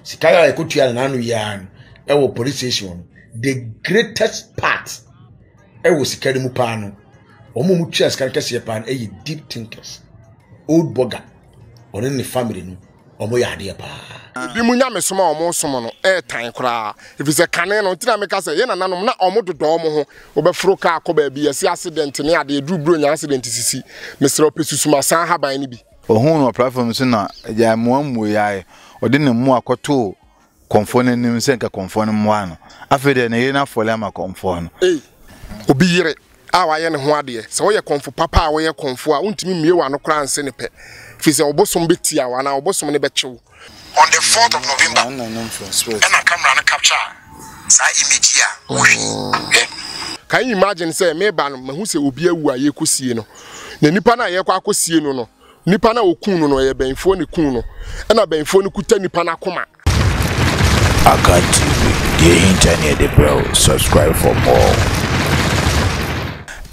Sikaya ekotua na anu ya ewo police station the greatest part ewo sikari mu pa no omo mu tua sikari kese pa no deep thinkers old burger oni ne family no omo ya ade pa bi mu nya mesoma omo somo no tan kra if is a kane no ntina meka say ye na nanom na omo dodo omo ho obefro ka akoba bi yesi accident ne ade du bro nya accident sisi mesra opesusuma san haban ni bi ohun no platform so na ya muamu yae ode ne mu akoto konfo nim senka konfo no mo ano afede ne ye na fole ama konfo no obi yire a wa ye ne ho ade se wo ye konfo papa a wo ye konfo a untimi mie wa no kra nse ne pe fi se obosom betia wa na obosom ne bechew on the 4th of November and a camera and capture sa image here can you imagine say me ban mahu se obi awu aye kosie no na nipa na ye kwa akosie no nipa na okun no ye benfo ne kun no na benfo ne kuta nipa na koma Aka TV, the internet the bro, subscribe for more.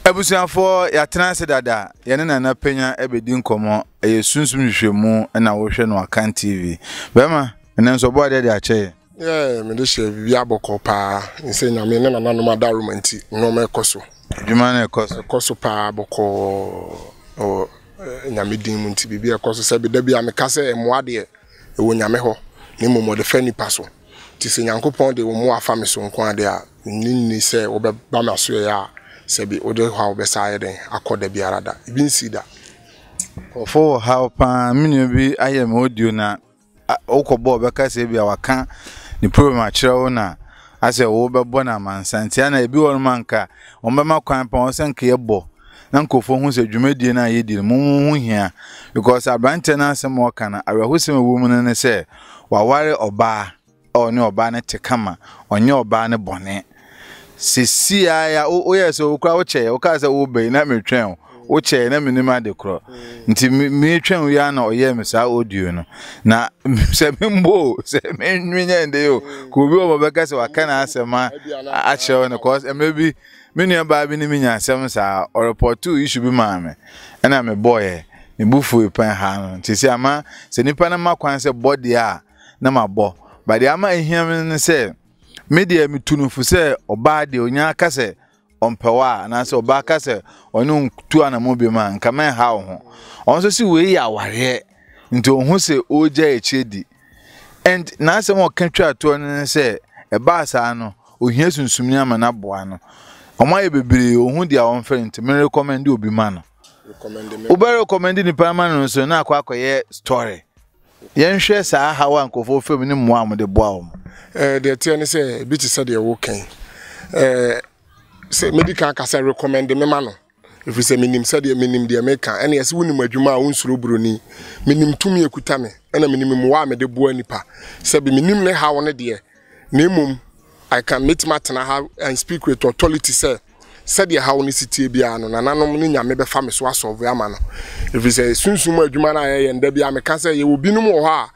Ebusian for ya tenase dada, ya na penya ebedi nkomo, eye sunsum hwehwemu na wo hwe no Aka TV. Bema, enenso bo ade ache. Me de she bia boko pa, nse nyame na nanom adarumanti, no me koso. Djuma na koso. Koso pa boko o nyame din mu nti bibia koso se bi da bia me kase emoade e wo nyame ho, ni mo de fani paso. Ti se nyankopon de wo mo afa me so nko ade a nni se wo be ba maso ya sebi ode ha obesa yeden akoda biara da ibi nsi da ofo how pa minu bi ayem audio na okobo beka se bia waka ni program a kire na ase wo bebo na mansantia na ebi won manka ombema kwan pa osenke yebo na nkofo hu se dwumadie na yedi mu hu hia because abrante na asem waka na awahusem wo mu ne se waware oba oni oba ne tekama onye oba ne bone sisi aya o yes o kwa oche o ka se wo be na metwen o che na minima de kro nti metwen ya na oye mesa audio no na se mbo se menwenya nde yo ko bi o beka se waka na asema a che no cause maybe menu ba bi ni minya asem sa o report to issue bi ma me na me boy me bufu pan ha no nti se ama se nipa na makwan se body a na mabo but the ama ehia me se media mitunufu se oba de onya kase ompewa na se oba kase onu tu anamobe ma nka men ha ho onso si we ya ware nti ohun se oja echedi and na se mo kan twa to ne se e ba sa no ohia sunsumni ama na boa no omo ye bebre ohun dia on fe nti me recommend obi ma no recommend ni parama no so na akwakoye story yen hwe sa hawa nkofo fem ni mo am de boa om the tiene say bi ti say de wo kan say medical ka say recommend me ma no if you say minim say de minim de me kan ene yesi wonim adwuma a wonsuro broni minim tumi ekuta me ene minim mo wa me de boa nipa say bi minim ne ha won de na mum I can meet matna have and speak with authority say said the how ni city bia no nananom ni nyame be fa me so asolve ama no if you say sunsum adwuma na ye nda bia me ka say ye obinum wo ha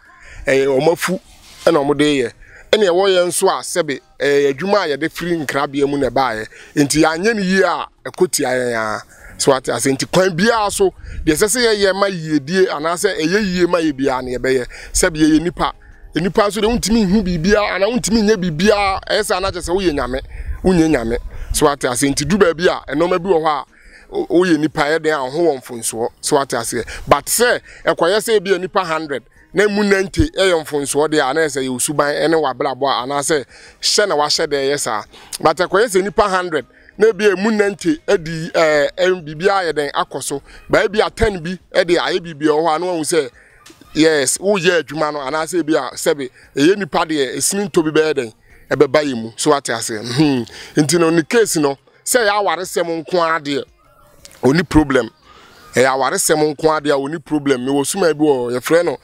omafu na omode ye ene ye wo ye nso a sebe adwuma ye de free nkrabia mu na ba ye enti anye ni yi a ekoti ayen ya so ati asenti kwan bia so de sese ye ma yiedie anase eye yie ma ye bia na ye be ye sebe ye nipa enipa so de untimi hu bibia ana untimi nya bibia esa na chese wo ye nyame unye nyame so ati asenti du ba bia enoma bi wo ha o ye nipa ye den a ho wonfonso so ati ase but say ekoye say bia nipa 100 na mu 90 eyonfonso de ana ese ye usuban ene wablabo ana se hye na wa hye de yesa but ekoye say nipa 100 na bia mu 90 edi bibia ye den akoso ba bia 10 bi edi aye bibia ho ana won say yes wo ye adwuma no ana se bia sebe eye nipa de esini to bi be den ebeba yimu so ati ase nti no ni case no say ya waresem nko ade oni problem ya waresem nko ade oni problem me wo suma bi wo ye frɛ no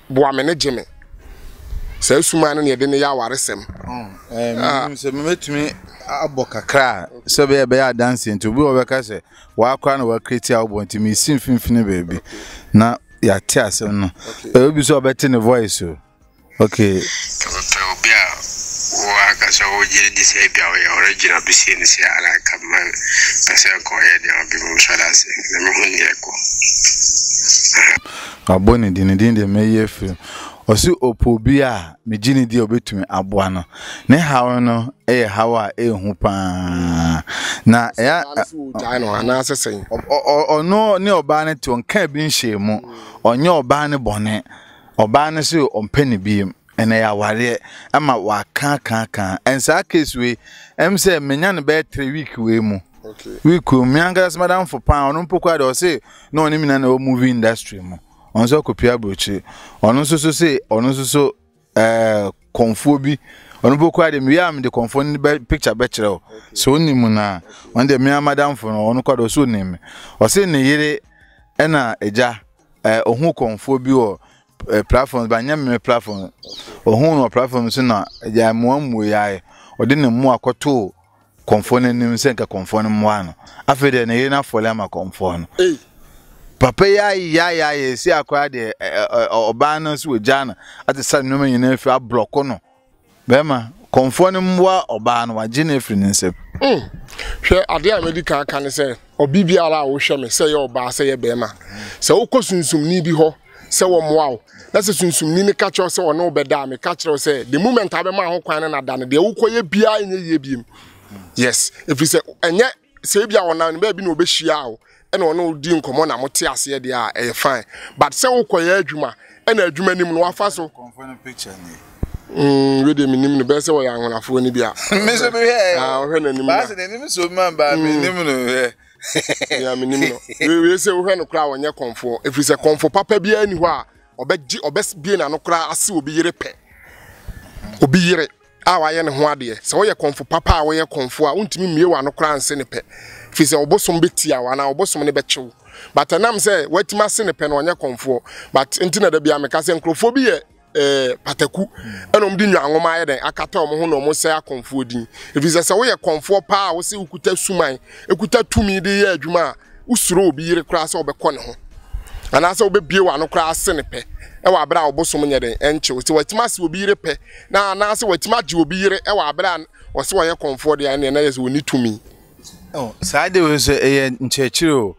boa me ne geme say suma no ne de ne ya waresem se metumi abokakra so be ya dancing to bi wo beka se wa akra na wa create album nti me sin finfine baby na ya ti ase no obi so obeti ne voice o okay so we did say original business ala kama pesa ko ye de abi mo shala se na me hun ye ko abone din de me ye fi osi opo bi a me gini di obetumi aboa no ne hawo no hawa ehu pa na ya na asesen ono ne oba ne ti onka bi nhye mu onye oba ne bone oba ne se ompani bi ene ya ware ama wa kan ensa case we em say menya ne be 3 week we mu week me anga madam for pound no pokwa do say no oni mina na movie industry mu onso kopia brochi ono so say ono so konfo bi ono pokwa de me am de konfo ni picture be kire so oni mu na on de me madam for no ono kwado so ni me o say ne yire ena eja ohun konfo bi o platforms ba nyame platform ohun no platform so na eja muamu yae odi ne mu akoto konfo ne nim senka konfo ne mu ano afede ne yire na fole ama konfo no papa ya si akwa de oba no so ojana ati sa no man yina fi abloko no bema konfo ne mwa oba no wage na fi nsem hwe ade a medical kan se obi biara wo hwe me se ye oba se ye bema se ukosunsum ni bi ho se wo mwa wo na se sunsum ni ka kyo se wono obeda me ka kyo se the moment abema ho kwan na da ne de ukoye bia enye ye biem yes if you say enye se bia wona ne ba bi na obehia wo ene wono di nkomo na mote ase de a fine but se ukoye adwuma ena adwuma nim no wafa so konfo picture ni we de minim no be se wo ya anwonafo ni bia me so be here we na nim ba se de nim so man ba me nim no ya minim no we se wo no kra wonye konfo if you say konfo papa bia ni ho a obeji obesbie na no kra ase obi yire pe obi yire a wa ye ne ho ade se wo ye konfo papa a wo ye konfo a untimi mie wa no kra anse ne pe fi se obosom betia wa na obosom ne bechew but anam se watima ase ne pe no onye konfo but ntina da bia me ka se nkrofo bi ye pataku enom di nwanwoma aye den akata omo ho no mo se akonfo din if se wo ye konfo pa a wo se ukuta suman ekuta tumi de ye adwuma usuro obi yire kra se obekọ ne ho ana se obebie wa no kra ase ne pe e wa abra obosom nye den enche wo se watima se obi yire pe na ana se watima je obi yire e wa abra wo se wo ye konfo de na ye se woni tumi oh side we se nchechiro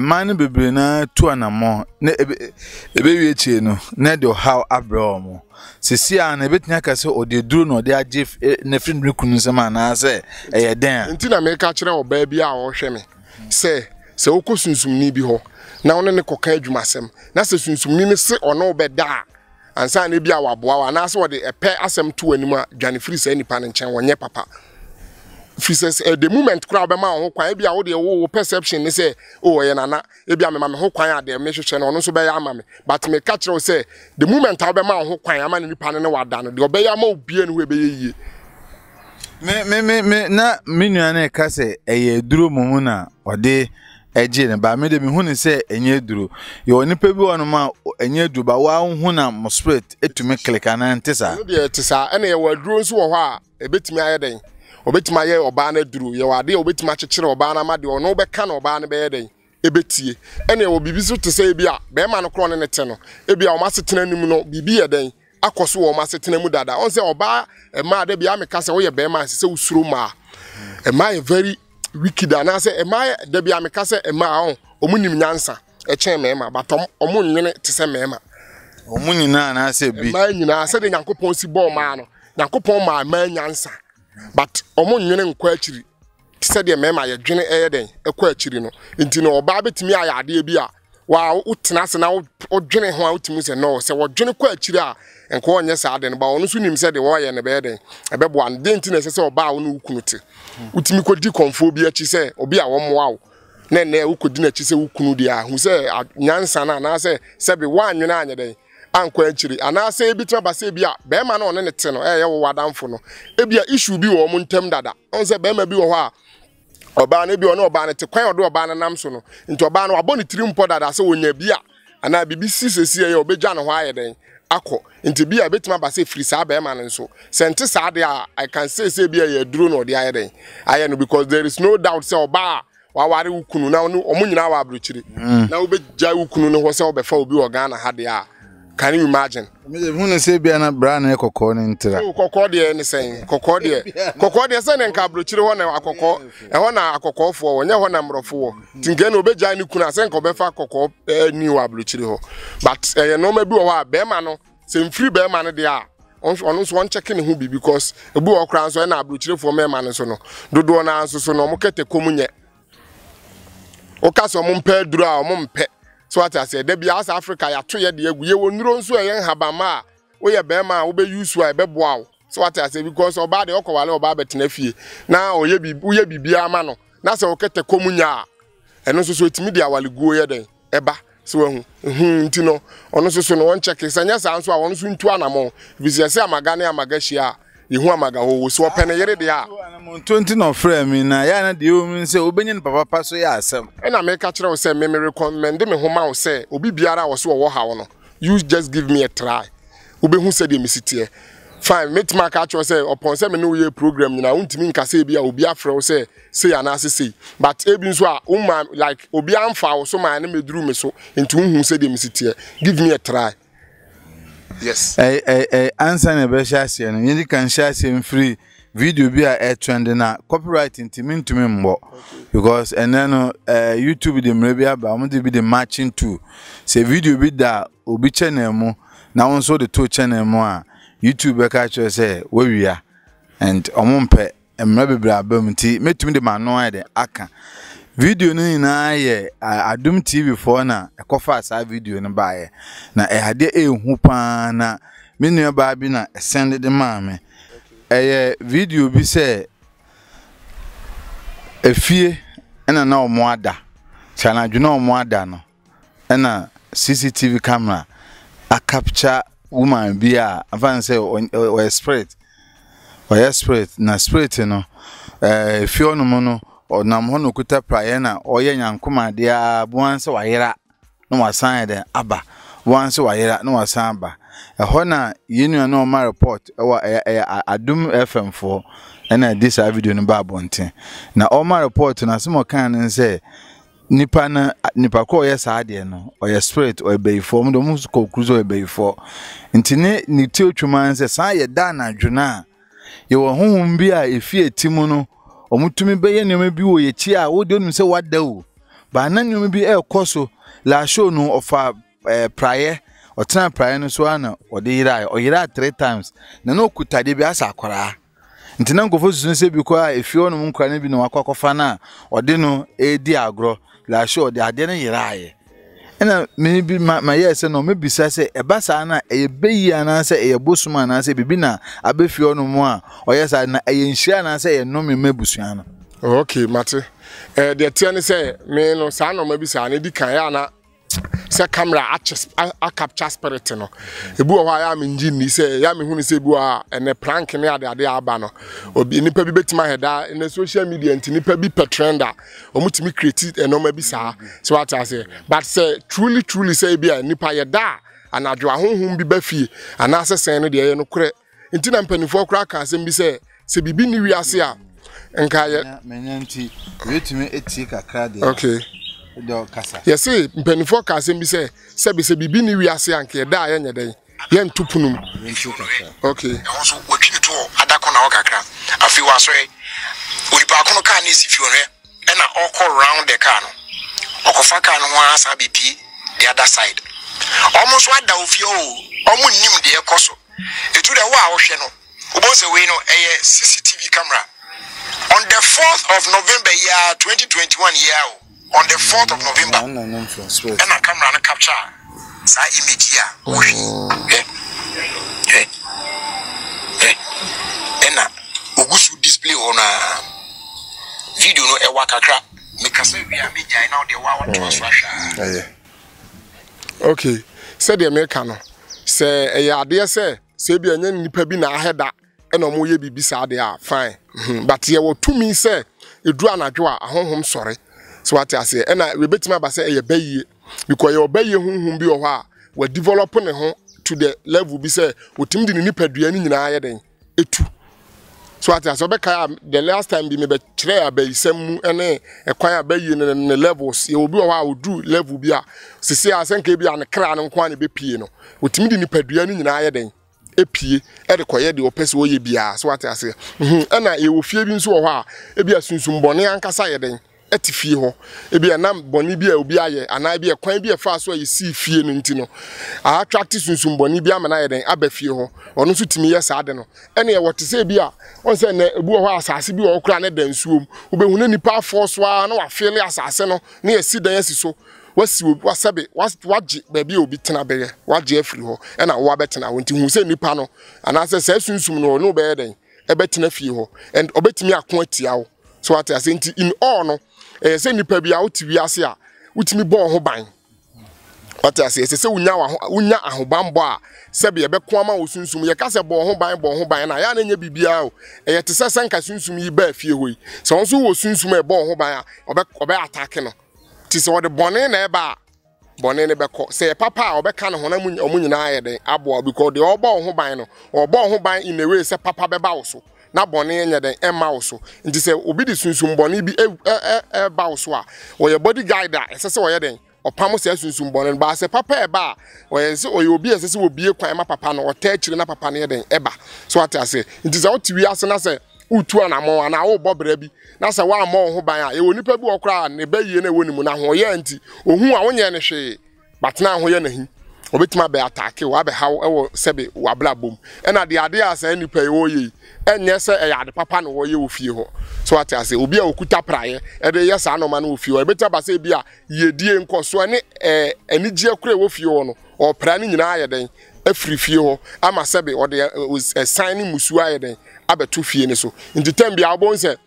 man bebre na tu anamo na ebe wie chie no na de how abraham sisi a na betia ka se ode duru no de age na friend rekunu nsema na se eye den nti na me ka kire oba bi a wo hwe me se wokosunsum ni bi ho na wona ne koka adwumasem na se sunsum ni se ono obeda ansa na bi a waboa wa na se wode epe asem to anima dwane free se nipa ne nchen wonye papa says the moment crowd be ma ho kwan e bia wo de wo perception ni say oh ye nana e bia me ma me ho kwan ade me hwehwe no no so be ya ama me but me catch you say the moment I be ma ho kwan ama ni nipa ne wada no de obe ya ma obie no we be yie me na menu na ka say eye duro mumu na ode eje ne ba me de me hu ni say enye duro yo nipa bi wonu ma enye duro ba wa hu na mo spirit etumi click ana ntisa de tisa ene ye wa duro nso wo ho a ebetimi aye den obetima ye oba na duru ye wade obetima kyekere oba na ma de ono beka na oba na be ye den ebetie ene wo bibi so te say bia be ma no kro ne te no e bia o ma setena nim no bibi ye den akoso wo ma setena mu dada on say oba e ma de bia me ka say wo ye be ma se usuro ma e ma ye very wicked and say e ma de bia me ka say e ma on omunim nyansa e chen me ma but omunwene te say me ma omunina na say bi ma nyina say de Nyankopon si bo ma no Nyankopon ma nyansa but omo nwene nkwa akiri ti se de mema ye dwene den ekwa akiri no nti no oba betimi ayade bi a wa utena se na wo dwene ho a utimi se no se wo dwene kwa akiri a enko onye sa ade no ba ono so nim se de wo ye ne be den ebebo an de nti na se oba wo no ukunu te utimi kodi konfo bi achi se obi a wo moa wo na ukodi na achi se ukunu de a hu se nyansa na se be wa nwene anye den ankwa akiri ana se ebitima ba se bia be ma na one ne te no ye wo wadamfo no ebia issue bi wo mo ntem dada on se be ma bi wo ho a oba na bi ono oba na te kwan odo oba na nam so no nti oba na wabo ne tirimpo dada se wonya bia ana bibi sisesi ye obegya no ho aye den akọ nti bia betima ba se free sa be ma no so sente sa de a I can say bia ye duro no de aye den aye no because there is no doubt say oba wa ware ukunu na omo nyina wa abrochire na obegya ukunu no ho se obefa obi Ghana ha de a. Can you imagine? Me who say be na brand e kokko ni ntira. Kokko de ni sen. Kokko de sen nka abrochire ho na akokko. E ho na akokofo onye ho na mrofo. Tinge na obegya ni kuna sen ko befa kokko ni wa abrochire ho. But no ma bi wo ha be ma no se free be man de a on so on checking who be because ebu okran so na abrochire for me man so no dodo na so no mo kete komunye o ka so mo mpa duru a mo mpe so what I say de bia South Africa ya to ye de agu ye wonuro nso ye habama wo ye be ma wo be use wa be boa so what I say because oba de okowale oba betena fie na oye bibia ma no na se wo kete komunya eno so etimi de awale guo ye den eba so hu nti no ono so no won check sanya sa nso a won so ntu anamo business amaga na amaga hia yehu amaga ho so opene yere de a 20 no frame me na ya na de o mi se obenyin papa so ya asem e na me ka kire wo se me recommend me ho ma wo se obi biara wo so wo ha wo no you just give me a try obi hu se de me sitie fine met ma ka kire say upon say me no we program na untimi nka say bia obi afre wo say ana say but ebi nso a umma like obi amfa wo so ma na meduru me so nti hu se de me sitie give me a try. Yes. Answer na be share no yedi kan share free video bi a trend na copyright ntimi mbo because and then YouTube de mrebi aba am de bi de matching to say video bi da obi channel mu na won so de to channel mu a YouTube ka cho say we wia and omompe mrebi bra abam ti metumi de mano ai de aka video ni na ye Adum TV for na ekofa sa video ni baaye na hade ehu pa na menu ba bi na send de maame video bi se efie na omoada chana dwuna omoada no na CCTV camera a capture woman bi a avan say o spirit na spirit no efie no mo no onam ho no kuta prayer na oye nyankoma de a boanse wayera no wasan de aba boanse wayera no wasan aba ho na yenu na o ma report Adum FM 4 na this video no ba bonten na o ma report na some kan say nipa ko ye saade no oye spirit o be form do mu ko cruzo be for ntine ni ti otwuma say san ye da na dwuna ye wo honhom bi a efie timu no omutumi be ye nneema bi wo ye chi a wo de onum se wada o ba na nneema bi ekoso la show no ofa prayer otena prayer no so ana ode yira o yira 3 times na no kutade bi asa akwara ntina nkofo susun se bi ko a efi onum nkra na bi no akwakofa na ode no edi agro la show de ade na yira aye ena me bi ma yese no me bisa se ebasa na eyebeyi ana se eyebosuma na se bibi na abefi onum a oyesa na eyenhia na se ye no me mabusua no. Okay mate de tiane se me no sa no ma bisa na di kan ya na se camera a capture spirit no ebu o ya me ngini se ya me hu ni se ebu a ene prank ne ade aba no obi nipa bi betima heda in social media nti nipa bi petrenda omutimi create eno ma bi sa so what I say but say truly say bi a nipa yeda anadwo ahonhom bi ba fie ana asesen no de ye no kure nti na mpanifo kura ka asem bi se bibi ni wiase a nka ye menyanti wetumi eti kakra de. Okay. Yes, see, mpanifo ka asem bi se bibi ni wiase anke da ye nyeden ye ntupunum. Okay. Also watching to adako na okakra afi waso e onipa kono ka na esi fiore e na all round the car no okofa car no ho asa bibi the other side almost what da ofio omo nim de ekoso etu de wa wo hwe no obose we no CCTV camera on the 4th of November year 2021 year on the 4th of November and a camera na capture sa image here ena ogusu display on video no e wakakra make us we are media now the wa to aswa. Okay, said the American say ade say bi anya nipa bi na aheda ena omo ye bibi sa ade a fine but ye wo tumi say edu anadwo a ahonhom sore so what I say ena we betima ba say e bayi because ye obayi honhom bi o ho a we develop ne ho to the level bi say otim di ni nipadua ni nyina aye den etu so what I say the last time bi me be kire abayisam mu ene ekwan abayi ne levels ye obi o ho a odu level bi a sisi asenka bi an kra ne nkwan ne be pie no otim di nipadua ni nyina aye den epie e de koye de opese wo ye bia so what I say ena ye wo fie bi nso wo ho a e bia sunsun bone ankasa ye den fie ho ebi anam boni bi a obi aye ana bi kwan bi fa so aye si fie no nti no a attract sunsum boni bi amana ye den aba fie ho ono so timi ye sa ade no ene ye wote se bi a on se na ebu ho asase bi wo kra na dansuom obehu na nipa force wa na wa feel asase no na ye si dan asiso wasi wasabe waje baabi obi tena beye waje afiri ho ena wo abetena wonti hu se nipa no ana se sunsum no be ye den ebetena fie ho and obetimi akon atia wo so what I say in all no say nipa bia wotiwi ase a wotimi bɔ ho ban what I say say unya ahobambo a sebe ye bɛko ama wo sunsum ye ka se bɔ ho ban na ya na nya bibia o ye te se sanka sunsum yi ba fie hoi so nso wo sunsum e bɔ ho ban a obe attack no ti se wo de bɔne na e ba bɔne ne bɛkɔ se papa a obɛka ne ho na omunyina aye den abo because de ɔbɔ ho ban no ɔbɔ ho ban in a way se papa bɛba wo so na bɔne nya den ema wo so nti se obi di sunsum bɔne bi ba wo so a wo ye body guide a se wo ye den opam se sunsum bɔne ba se papa e ba wo ye se obi se wo bie kwan ma papa no ɔta akire na papa ne ye den eba so atase nti se wo tiwi ase na se utu anamo ana wo bɔbra bi na se wa ama ho ban a ye woni pa bi okra ne ba yie na woni mu na ho ye nti ohun a wonye ne hwe batena ho ye na hi obetima be attack wa be haw ewo sebe wa bla bom ena de ade asa nipa ye wo ye enye se e yade papa no wo ye wo fie ho so ate ase obi a okuta praye e de yes anoma no wo fie ho ebeta ba se bi a yedie nkoso ne anigye kura wo fie ho no o pra ne nyina aye den afiri fie ho ama sebe o de sign musu aye den abeto fie ne so nti tem bia obon se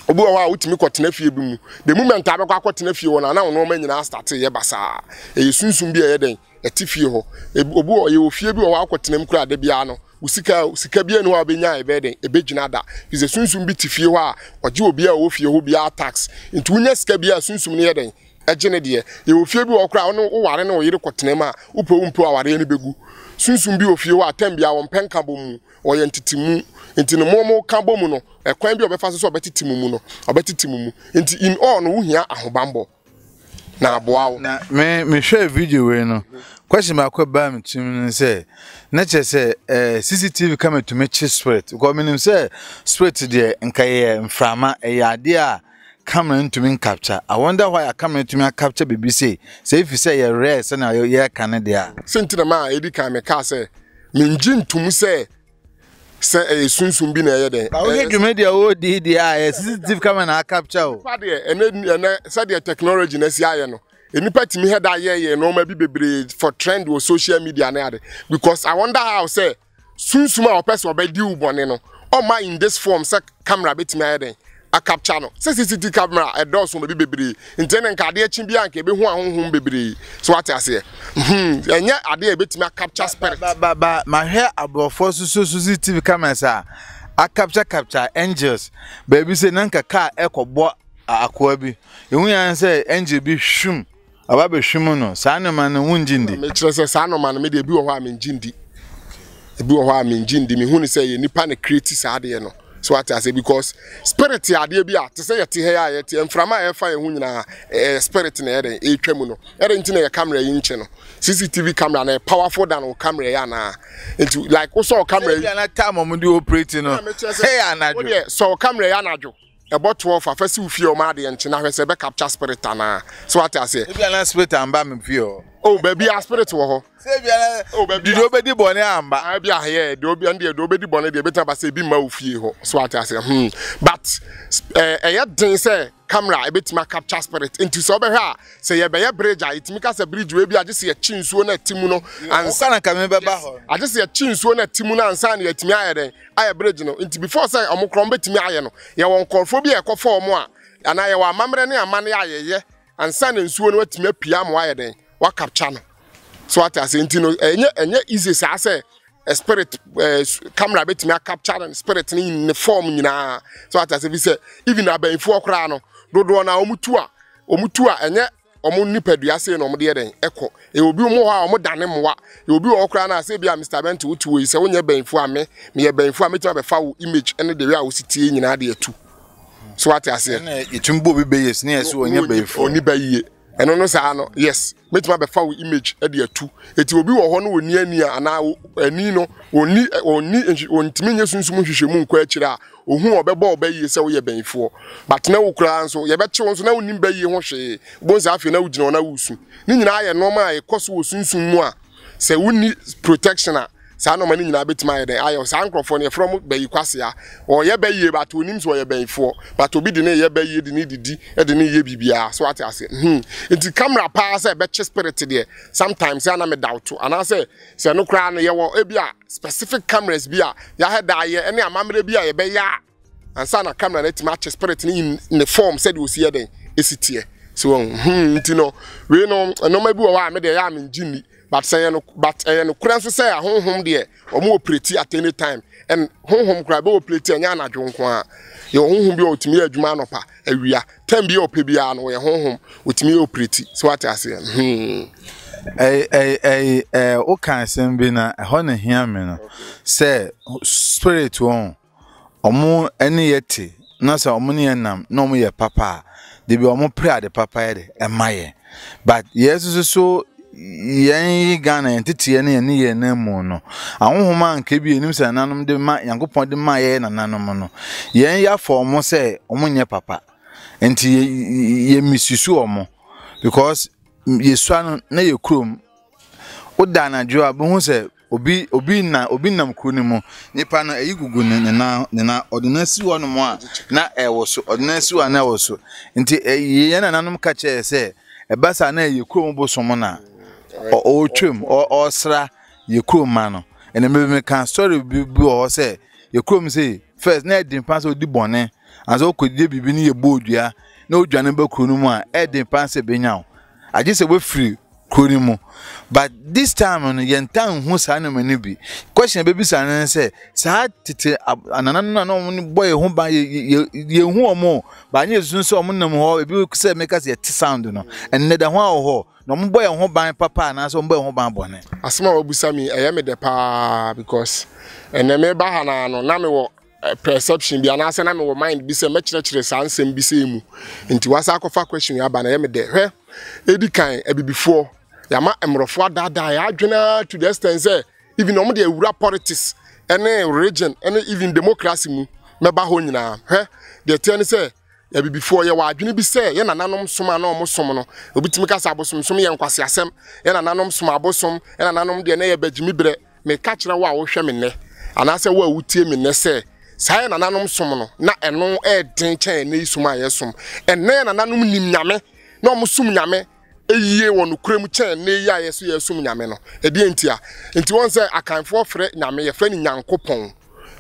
obi wa wutimi kotena fie bi mu the moment abekwa kotena fie wo na na no ma nyina start ye basa e sunsum bi ye den etifie ho obi o ye ofie bi o wa akotena m kura da bia no usika bia no wa benya ebe den ebegyina da ize sunsum bi tifie ho a oje obi a wo fie ho bia tax nti unya sika bia sunsum ne ye den egene de ye ofie bi o kura no wo ware na wo yire kotena ma umpo aware ne begu sunsum bi ofie ho atem bia wo mpenka bomu o ye ntitimu nti no momo ka bomu no ekwan bi obefa so obetitimu mu no obetitimu mu nti in all no wo hia ahobambo na aboawo na me share video we no question ma kwa ba me tim say na che say CCTV camera to me spirit because me say spirit there nka ye mframa e ade a camera into me capture. I wonder why a camera into me capture BBC say if you say you're rare say na you can there sentina ma edi kan me ka say minjin tum say sunsum bi na ye den ba we do media o di CCTV camera na capture o fa de ene say the technology na si aye no enipa timi head aye no ma bi bebre for trend with social media na ade because I wonder how say sunsum a person obedi ubone no o ma in this form say camera betimi aye den a capture no CCTV camera e do so ma bi bebre intene nka ade achi bi anka be hu ahonhom bebre so what I say enye ade e betimi capture spirit ba ma hair abrofo so CCTV cameras a capture angels baby say nanka car ekobo akwa bi ehu yan say angel bi hwum aba be hwum no sa no man wunjindi me kire say sa no man me de bi wo ho amenjindi ebi wo ho amenjindi me hu ni say nipa na create sa ade no so what I say because spirit ade bi a te say yete he ya yete mframa e fa ehu nyina spirit na ede e twam no ede nti na ye camera yi nche no CCTV camera na powerful than camera ya na into like also camera ya na time mo do operate no hey anajo so camera ya anajo about 12 afasi ufie o ma de nche na hwese be capture spirit na so what I say e bia na spirit amba me fie o oh baby a spirit wo ho say bia na oh baby di obedi bone amba a bia here de obi ande de obedi bone de beta ba say bi ma ufie ho so what I say but ya den say camera e betima capture spirit into so be ha say ye be ye bridge a itimi ka say bridge we bi agese ye chinsuo na timu no ansa na kame be ba ho agese ye chinsuo na timu na ansa na yetimi aye den aye bridge no into before say omokron betimi aye no ye won korfo bi e kofo omo a ana ye wa mamre ne amane ayeye ansa na nsuo no watimi apia mo aye den wa capture no so what I say intino enye easy say a spirit camera betimi capture and spirit in the form nyina so what I say even abenfo okra no dodo na omutu a enye omo nipadua say no omo de den eko e obi mo ha omo dane mowa e obi okra na say bia Mr. Bento wutu we say wonye benfo ame me ye benfo ame ti abefa wo image ene de we a wo sitie nyina de atu so what I say na itumbo bi be yes na so onye benfo oni ba yie eno no sa no yes metima be fa wo image e de atu eti obi wo ho no oni ani ana ani no oni ontimi nye sunsum hwehwemu nkwa akira a ohu obebo obayi se wo ye benfo but na wo kura nso ye be che nso na wonim bayi ho hwe bonza afi na wugina na wusu ni nyina aye normal aye koso wo sunsum mu a se woni protection a sa no mani nyina betima aye den aye sa nkrofo ne from bayi kwase a o ye bayi but onim so ye benfo but obi de ne ye bayi de ne didi e de ne ye bibia so ate ase enti camera pa say be che spirit there sometimes ya na me doubt and say no kra no ye wo e bia specific cameras bia ya head aye ene amamre bia ye be ya and sa na camera na tima che spirit in the form said we see den esitie so enti no we no ma bi wa me de ya me ngini but say no kra so say honhom de omo operate at any time and honhom kra be operate anya na dwonko a ye honhom bi otimi adwuma anopa awia time bi opebia no ye honhom otimi operate so what I say o kan sem bi na ho na hia me no say spirit won omo ene yete na say omo ne nam na omo ye papa de bi omo pray de papa ye de emaye but yes so yen Ghana entity ne ye na mu no ahonhoma nka bi enim say nanom de ma yankopon de ma ye na nanom no yen ya form say omo nye papa enti ye misusu omo because yesu na ye krom oda na jo abu say obi nam kro mu nipa na eyigugu ne na ordinance wo no mo a na ewo so ordinance wo na ewo so enti ye na nanom ka che say ebasa na ye krom bo so mo na o twem o sra ye krom ma no ene me kan story bi o say ye krom say first na edin pass odi bone and so kodie bibi ni ye bodua na odwane ba kro mu a edin pass be nyaw aje say we free kro mu but this time on yentan hu sa na mani bi question be bi sa na say sa tete anana no boy hu ba ye hu omo ba nye sun so omo nam ho bi say make us ye sound no enne da ho no mo boy hu ban papa na so mo boy hu ban bone asma obusa mi eye me de pa because enne me ba ha na me wo perception bi ana say na me wo mind bi say me kire sa ansem bi say mu nti wasa akofa question ya ba na eye me de hwe edi kan abibifo yama emrofo adada ya adwena to the extent say even om de ewura politics ene region ene even democracy mu meba ho nyina hwe de tie ne say ya bibifo ye wa adwene bi say ye nananom soma na omosom no obitimi kasa abosom som ye nkwase asem ye nananom soma abosom ye nananom de na ye bagimi bre me ka kire wa wo hwe me ne ana say wa wutie me ne say sai nananom som no na eno den chen na isuma ye som ene nananom nim nyame na omosum nyame eyiye wonu krem chen na eyi ayeso yesum nyame no edi entia enti won say akanfo frɛ nyame ye frɛ ni nyankopon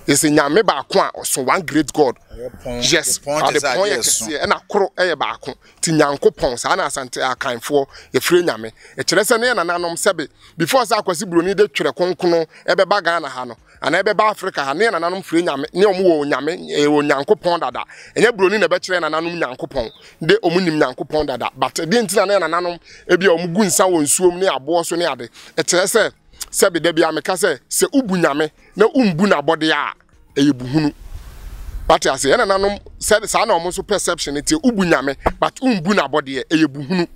ese nyame ba ko a so one great god yes the point yes na koro eye ba ko ti nyankopon sa na asante akanfo ye frɛ nyame e kire se na nanom sebe before sa akwasi broni de twere konkono ebe ba Ghana ha no ana ebe ba Africa ha na nanom frɛ nyame ne omo wo nyame wo nyankopon dada enye broni na be kire na nanom nyankopon de omo nim nyankopon dada but de ntina na nanom ebi omo gu nsa wo nsuom ne abo so ne ade e kire se sebe de bia meka se ubu nyame na umbu na bode a eyebuhunu but I say na nanom said sa na omo so perception eti ubu nyame but umbu na bode eyebuhunu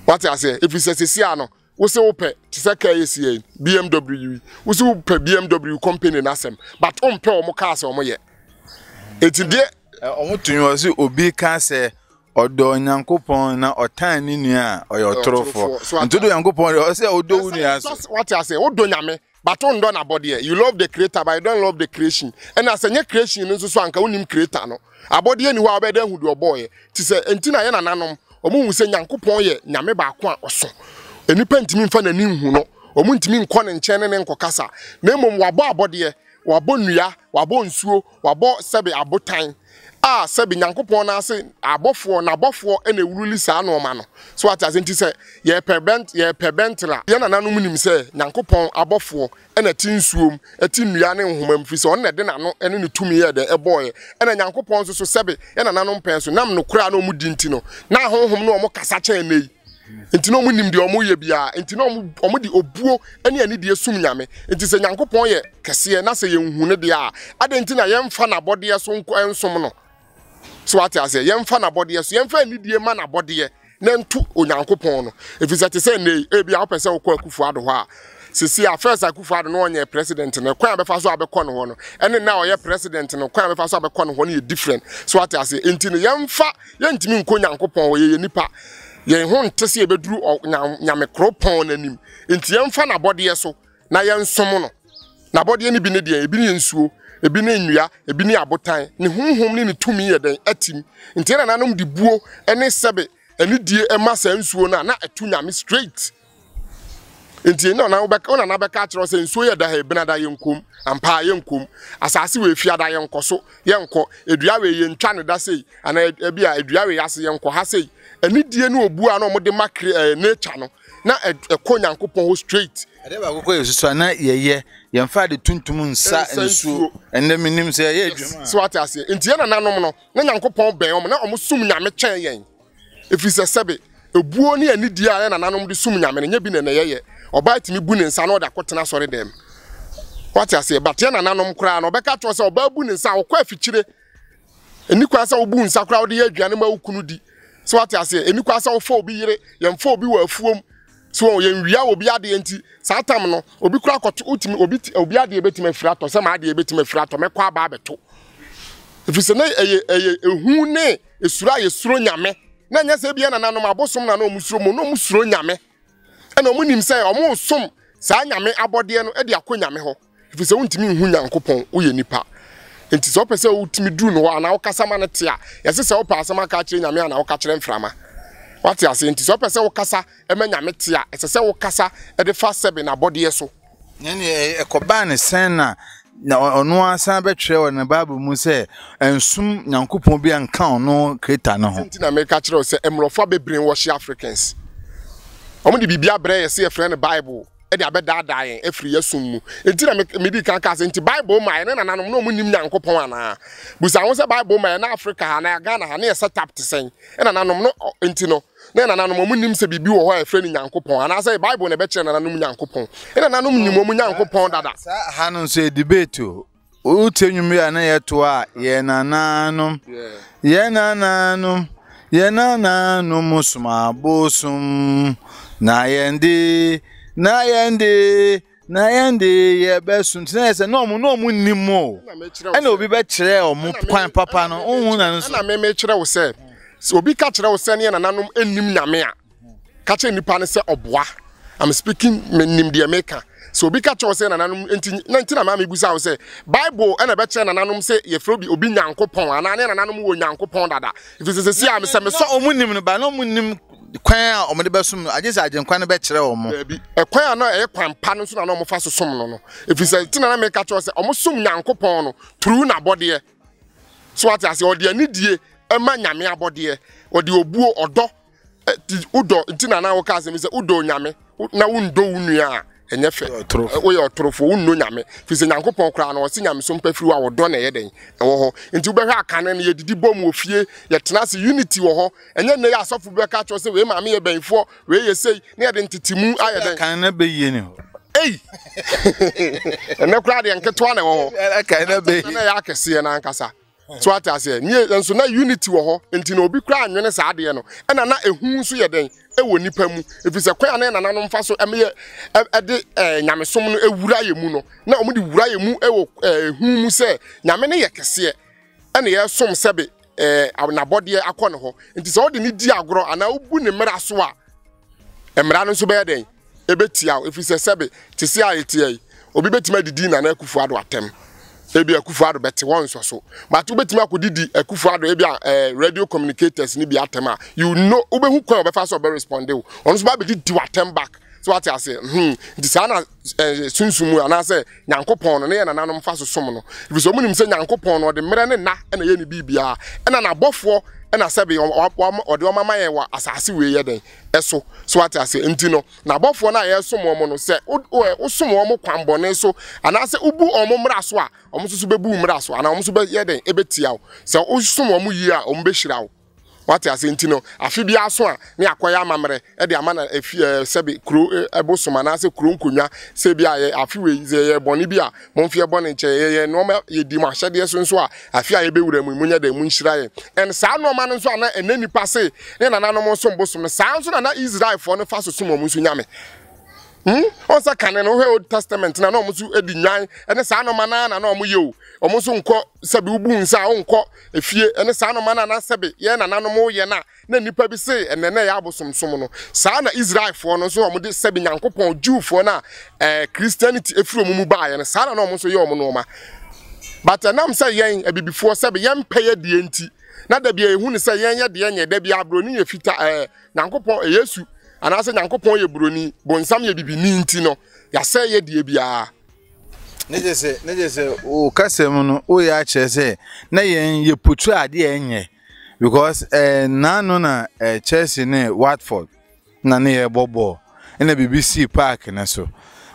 what I say if you say sia no wo se wo pe ti se ka yesi BMW wo se wo pe BMW company na sem but on pe omo ka se omo ye eti de omo tunyo se obi ka se odo nyankopon na otan ni nua oyotorofo ntodo nyankopon o se odo nua so what I say odo nyame but on do na body you love the creator but you don't love the creation and as any creation nso so anka wonim creator no abody ani ho abeda hu do boy ti se enti na ye na nanom omo hu se nyankopon ye nyame ba ko a oso enipa ntimi mfa na nim hu no omo ntimi nkọ ne nche ne nkokasa na emom wabo abode wabo nua wabo nsuo wabo sebe abotan sebi nyankopon na ase abofo na abofo ene wuruli sa no ma no so what as enti say ye pebentla ye na nanom nim say nyankopon abofo ene tinsuom eti nnua ne nhomam fi so on de na no ene ne tumi ye de eboye ene nyankopon so sebi ye na nanom pen so nam no kura na omudi nti no na honhom no omo kasa chen nei enti no omunim de omo ye bia enti no omo di obuo ene ani de esum nyame enti se nyankopon ye kese na se ye nhu ne de a ade enti na ye mfa na bode so nko ensom no so what I say yemfa na body so yemfa nidie ma na body na ntu onyankopon no efisa te say nei e bia opese wo kwa Akufo-Addo ho a sisi a first Akufo-Addo no onye president no kwan abefa so abekọ no ho no ene na oye president no kwan abefa so abekọ no ho no ye different so what ase enti no yemfa yentimi nko nyankopon wo ye nipa ye ho ntese e beduru nyame kropon nanim enti yemfa na bode so na yensom no na bode ni bi ne de ebi ne nsuo ebi ne nnua ebi ne abotan ne honhom ne tumi ye den atim enti na nanom di buo ene sebe ene die ema sa nsuo na etu nyame straight enti na wobeka na beka kire se nsuo ye da ha ebina da yenkom ampa yenkom asase we fia da yenkoso yenko edua we ye ntwa ne da sei ana ebia edua we yase yenko ha sei ene die ne obu a na omode makre nature no na ekonyankopon ho straight ade ba kokko yesusu na yeye yemfa de tuntum nsa nsuo ende minim se ye adwuma so what ase enti na nanom no na nyankopon ben om na omsum nyame chen yen efise sebe ebuo ne ani die a na nanom de sum nyame nya bi na yeye oba timi bu ne nsa na oda kotena sori dem what ase but na nanom kra na obeka to se oba bu ne nsa okwa afikyire eni kwa se obu nsa kra ode ye aduane ma ukunu di so what ase eni kwa se ofo obi yire yemfa obi wa afuom so ye nwia obi ade enti satam no obi kura koto utimi obi ade ebetima firato se ma ade ebetima firato mekwa aba abeto efise na ehu ne esura ye suro nyame na nya se bia na nanom abosom na omusuro mo no omusuro nyame ena omunim se omusom sa nyame abode no e de akonyame ho efise untimi hu nyankopon uye nipa enti so pese utimi duru no ana okasa ma ne te a yese se opa asama ka kire nyame ana okakire mframa what you are saying so pese wo kasa emanyame tia esese wo kasa e de fa sebe na body so nene ekoba ne sen na ono asan betwe wo na bible mu se ensum nyankopon bi anka ono kreta no ho ntina me ka kire se emrofo be brainwash Africans omo di bibia bre ye se e friend bible e de abedada yen efri yasum mu ntina me di kan ka se nti bible ma na nanom no munim nyankopon ana busa won se bible ma na Africa na Ghana ha na set up te sen e na nanom no nti no na nanom munim se bibi wo ho e friend nyankopon ana se bible na be kire na nanom nyankopon e na nanom nim mu nyankopon dada ha no so debate o tenwumi ana yeto a ye nananum musuma bosum na yende ye besun tina se no mu nimo ana obi be kire o mu kwan papa no ohun na no na me kire wo se obi ka kire wo se ne na nanom ennim nyame a ka kire nipa ne se oboa I'm speaking nim de America so obi ka kire wo se na nanom enti na ma me busa wo se bible ana be kire na nanom se ye fro bi obi nyankopon ana ne na nanom wo nyankopon dada if se am se me so omunim no ba no omunim kwan a omede besum agese agenkwan no be kire o mo kwan a no e kwan pa no so na no mo fa so som no efise tina na me ka kire wo se omo som nyankopon no through na bode so what ase ode anidie ema nyame abode ode obuo odo udo tina na wo ka se me se udo nyame na wundo wunua enye fe wo ye otorofo wunno nyame fise nyankopon kra na wo se nyame so mpafiri wa wodo na ye den wo ho enti wo behwe akane na ye didi bom ofie ye tena se unity wo ho enye na ye asofu be ka cho se we ma me ye benfo we ye sei na ye den titimu aye den kan na be ye ni ho ei ene kra de nketo na wo ho kan na be na ya akese na ankasa so atase nie enso na unity wo ho enti na obi kra anwene sa ade no ena na ehu so ye den ewo nipa mu efise kwan na nanom fa so eme ede nyamesom no ewura ye mu no na omudi wura ye mu ewo ehu mu se nyame ne ye kese ene ye som sebe na bode akọ ne ho nti se ode ni di agoro ana obu ne mra so a emra no so be den ebetia efise sebe te se ayetie obi betima didi na Akufo-Addo atem ebi Akufo-Addo beti won so but ubetimi akodidi Akufo-Addo ebi radio communicators ni bi atema you know ubehu kwan obefa so be respond o ono so ba be di watem back so what I say di sana sunsumu ana say nyankopon no na ye nanom fa so som no if so munim say nyankopon no de mere ne na na ye ni bibia na bofo na sebe ode omama ye wa asase we ye den eso so what I say ntino na bofo na ye som omo no say o som omo kwanbone so ana say ubu omo mra so a omo so bebu mra so ana omo so be ye den ebetia o say o som omo yi a omo be hira o What I say no afi bia so a ne akoya amamre e de amana sebe kro ebosom na se kro nkonwa se bia afi we ye boni bia monfie boni nche ye no ma ye di ma hyede so a afi a ye bewura mu munya da mu nhira ye en saa no ma no so ana enani pase ne nananom so mbosom saa so na Israel for no fa so som mu so nyame Onsa kane no Old Testament na no musu edi nwan ene saa no mana na no mu ye o omusu nko sebe ubu nsa onko efie ene saa no mana na sebe ye na nanom ye na nipa bi se ene na ya abosomsom no saa na Israel for no so omde sebe Nyankopon Jew for na Christianity efiro mu ba ye na saa na no musu ye omo no ma but nam say yen abibifo sebe yen peye die enti na da bia ehu ne say yen ye de yen da bia abroni ye fita Nyankopon Yesu anase Nyankopon ye broni bonsam ye bibini nti no ya say ye die bia ne je se o kasem no o ya che se na yen ye putu ade enye because nano na Chelsea ne Watford na ne ye bobo na BBC Park na so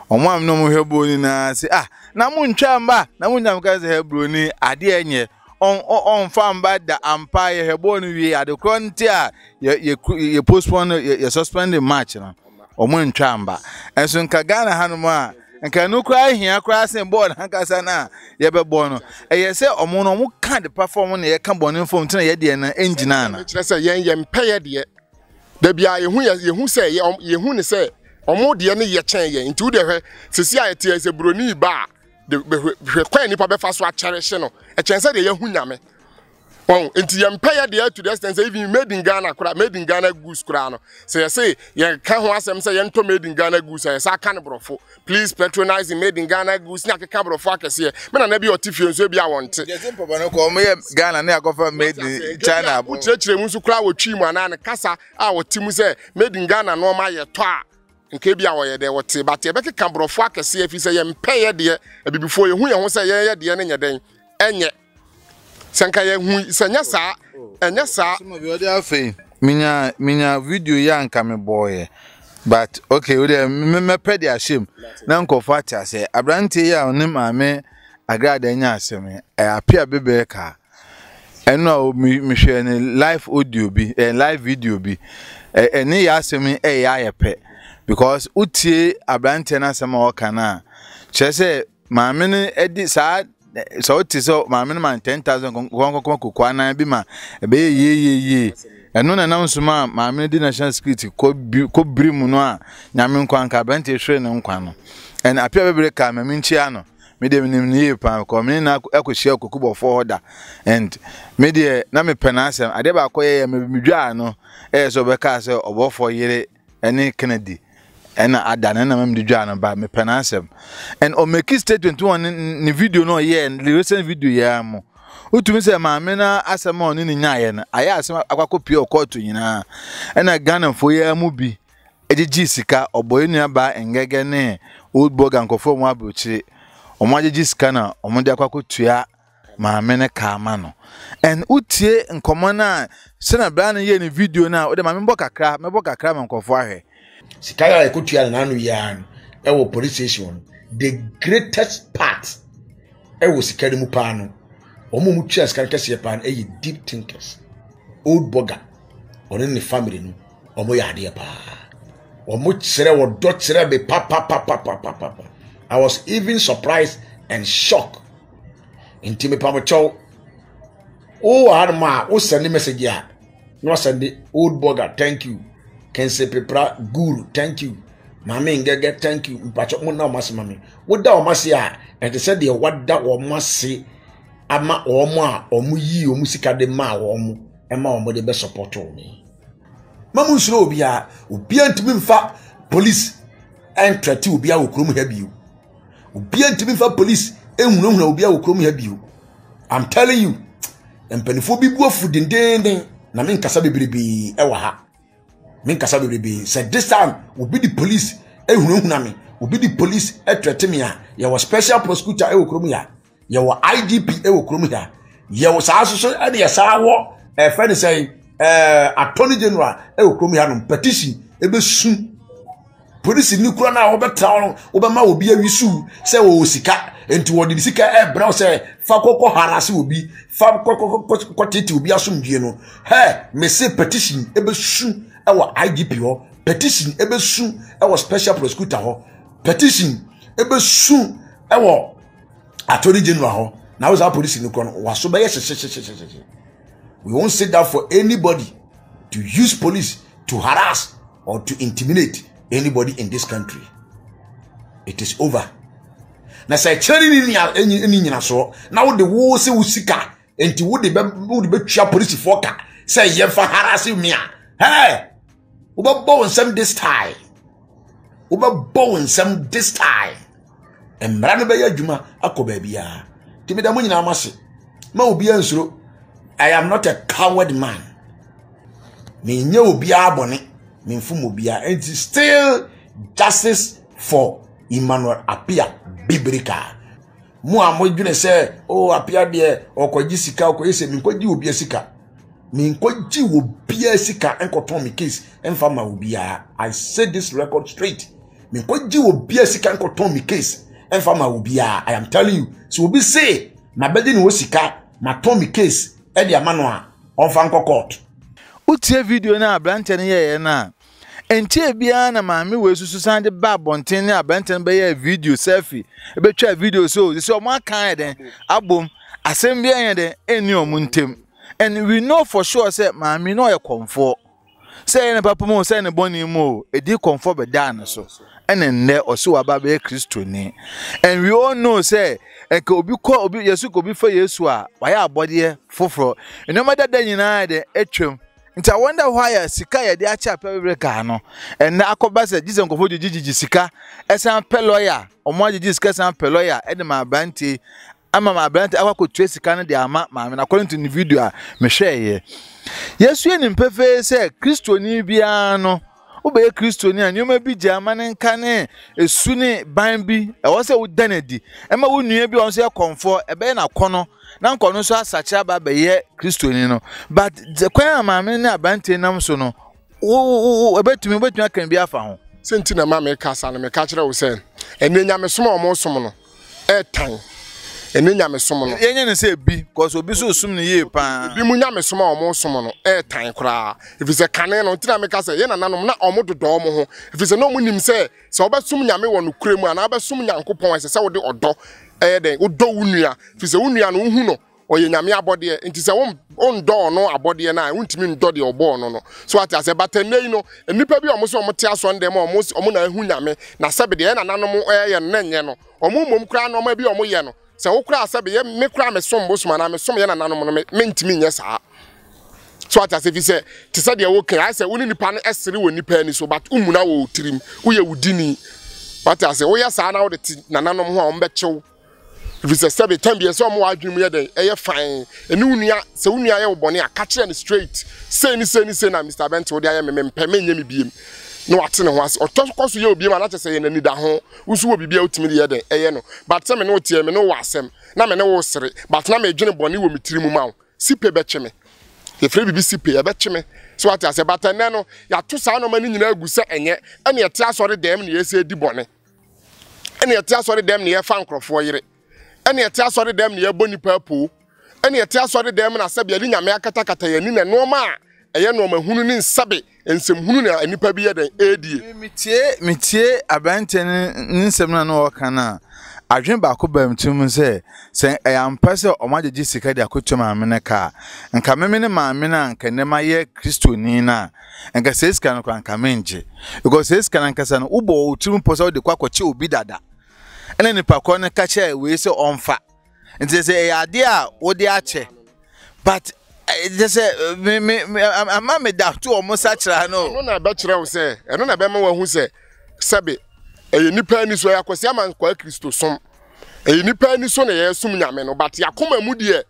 omo am no mo hebo ni na se na mu ntwa mba na mu nyam ka se hebro ni ade enye on famba da empire hebo ni wi ade kronti a ye postpone ye suspend the match na omo ntwa mba enso nka Ghana hanum a nka no kra hia kra sen board hankasa na ye be bo no ye se omo no mo ka the perform na ye ka bonin form tina ye de na engine na kire se ye mpeye de da bia ye hu se ye hu ne se omo de ne ye chen ye nti wo de hwe sisi a ye tie se broni ba de hwe kwa nipa be fa so a cherish no e chen se de ye hu nyame nti ye mpeye de to the extent even made in Ghana kura made in Ghana goose kura no say ye ka ho asem say ye nto made in Ghana goose say sa ka ne brofo please patronize made in Ghana goose na ka brofo akese me na bi otifie nso bi a wonte je simple ba no ko me Ghana na akofa made in China bo chire mu nso kura wo twi mu ana ne kasa a wotimu say made in Ghana no ma ye to a nke bi a wo ye de wote but ye be ka brofo akese afi say ye mpeye de abibifo ye hu ye ho say ye de ne nyeden enye sanka ye hu sanya sa enya sa some of the afi minya video ya nka me boy but okay we dey me pedi ashim na nkofo atia say abrante ya onim ame agrada enya asem apia bebe ka eno mi hwe ne live audio bi live video bi eni ya asem ya yepe because utie abrante na asem o kana chese maame ne edi sa so it is so maame man 10,000 kokwa na bi ma be ye eno na nam so maame di national security ko brim no a nyame nkwa nka bante hwe ne nkwa no en apia bebere ka maame nchia no me de nim ne pa ko me na akohia kokubo for order and me de na me penasem ade ba koye me dwa no so be ka se obofo yere ene Kennedy and adana na mem dwa no ba me penasem and o make statement one ni video no ye the recent video ya mo utumi se maame na asema oni ni nyaye na aya asema akwakopie okoto nyina na Ghana fo ya mu bi ejiji sika oboy nua ba engege ne old boga nkofo mu abuchi omajiji sika na omode akwakotua maame ne kama no and utie nkomo na se na bra na ye ni video na o de maame mbo kakra ma nkofo ahwe sika ya ekotua na anu ya wo police station the greatest part wo sika mu pa no omo mu tua sika kese pa no deep thinkers old boga oni ne family no omo ya de pa omo kire wo do kire be pa I was even surprised and shocked inti me pa mo chow harma send message ya no send old boga thank you Kense Pepra Guru thank you mama ngege thank you mpacho mo na omase mama woda omase a and say de wada omase ama omo a omo yi omo sika de ma omo e ma omo de be support me mamu nsuro obi antimi mfa police entreti obi a okrom ha bio obi antimi mfa police ehunahuna obi a okrom ha bio I'm telling you empanifo bi buafu dendenden na me nkasa bebrebe e wa ha me nkasa bebrebe said this time will be the police ehunahuna me will be the police entreti me a ye was special prosecutor e okrom ya ye was IGP e okrom ya ye was asoso e de sa wo friend say attorney general e okrom ya no petition e be su police ni kura na obeta obema obi awisu se o sika enti wo de sika e bra se fa kokko harase obi fa kokko tete obi asomdue no me say petition ebesu e wo IGP ho petition ebesu e wo special prosecutor ho petition ebesu e wo attorney general ho na wo za police ni kura no waso be ye we won't sit down for anybody to use police to harass or to intimidate anybody in this country. It is over. Na say cheri ni nyina so na wo de wo se usika enti wo de be twa police foka say ye fa harass me a wo be bow nsem this time wo be bow nsem this time embra no be ya adwuma akoba bia timi da mo nyina amase ma obi ansuro. I am not a coward man. Me nye obi abone me mfum obi a and still justice for Emmanuel Appiah biblical. Mo amodwene say oh Appiah de okoji sika okoyi se me nkoji obi asika. Me nkoji obi asika enkoton me case emfa ma obi a. I said this record straight. Me nkoji obi asika enkoton me case emfa ma obi a. I am telling you. So obi say my bedi ni osika ma ton me case Eddie Amanoa on Fanko Court. Utie video na abrante ne ye na. Entie bia na maame we susu san de ba bonten ne abrante be ye video selfie. E be twa video so o kan den abom asem bia ye den eni omuntem. And we know for sure say maame no ye comfort. Say ne papa mo say ne boni mo e di comfort be dan so. Ene nne oso aba be Kristo ni. And we all know say eke obi ko obi Yesu ko obi fa Yesu a waya abode foforo eno madada nyina de etwem nti I wonder why sika ye de acha pebreka no and na akoba se Jesus nkofo jiji sika esan peloya omo jiji sika san peloya e de ma banti ama ma banti akwakotua sika no de ama ma na according to the video a me hweye Yesu ye nimpefe se Kristo ni bia no Ube Kristo ni anyoma bi jamane nkane esu ni ban bi e wo se wo danadi e ma wo nua bi on se comfort e be na kono na nkono so asache aba be ye Kristo ni no but the kwan maame ni abante nam so no wo betumi akan bi afa ho senti na maame ka sa na me ka kire wo se enenya me som o mo som no e tan enenya me som no yenye ne se bi cause obi so sum ne ye pa bi mu nya me som o mo som no e tan kura if is a kane no ntina me ka se ye na nanom na o mo dodo mo ho if is no mo nim se obasum nya me wo no kuremu ana obasum nyankopon ese se wo de odo den wo do wunua if is wunua no hu no oye nyame abode nti se won do no abode na wuntimi ndo de obo no no so ati ase batanei no nipa bi omo so omo te aso ndem omo na hu nyame na sebe de na nanom ye nenye no omo mom kra no ma bi omo ye no se wo kra sebe ye me kra me som bosuma na me som ye na nanom no me ntimi nye saa so ati ase fi se te se de wo kan ase woni nipa no esere wo nipa ni so but umuna wo tirim wo ye wudini ati ase wo ye saa na wo de na nanom ho a omo be chew if it's a seven time be so mo adwum ye den e ye fine eni unua se unua ye wobone a catch and straight say ni na Mr. Bent wo de aye me mpɛ nya me biem no wate ne ho ase otokoso ye obiem ana tese ye nani da ho usu wo bibia otimi de ye den eye no but se me no tie me no wasem na me ne wo sere but na me dwene bone wo mitiri mu ma sipe be cheme ye fre bibi sipe ye be cheme so wate ase but ne no ya to sa no mani nyina agu se enye ene ye te asore dem ne ye se di bone ene ye te asore dem ne ye fa nkrofo yire ene yete asori dem ne yeboni papo ene yete asori dem na sabe ali nyame akatakata yani na no ma eye no ma hunu ni nsabe ensem hunu na anipa bi yeden edie mitie abante nsem na no kana adwen ba ko bam tum se ampa se omagye sika de akoto maame ne ka nka meme ne maame na nka ne maye kristoni na nka seska no nka menje because seska na nka sa no ubo otum posa de kwakoche obi dada ene ni pakọ ne kache we se onfa nti se e ade a wo de ache but se ama me da to o mo sa kira no na ba kira wo se eno na be ma wa hu se sebe e nipa ni so yakosi ama kwa Kristo som e nipa ni so na ye sum nyame no but yakoma mu de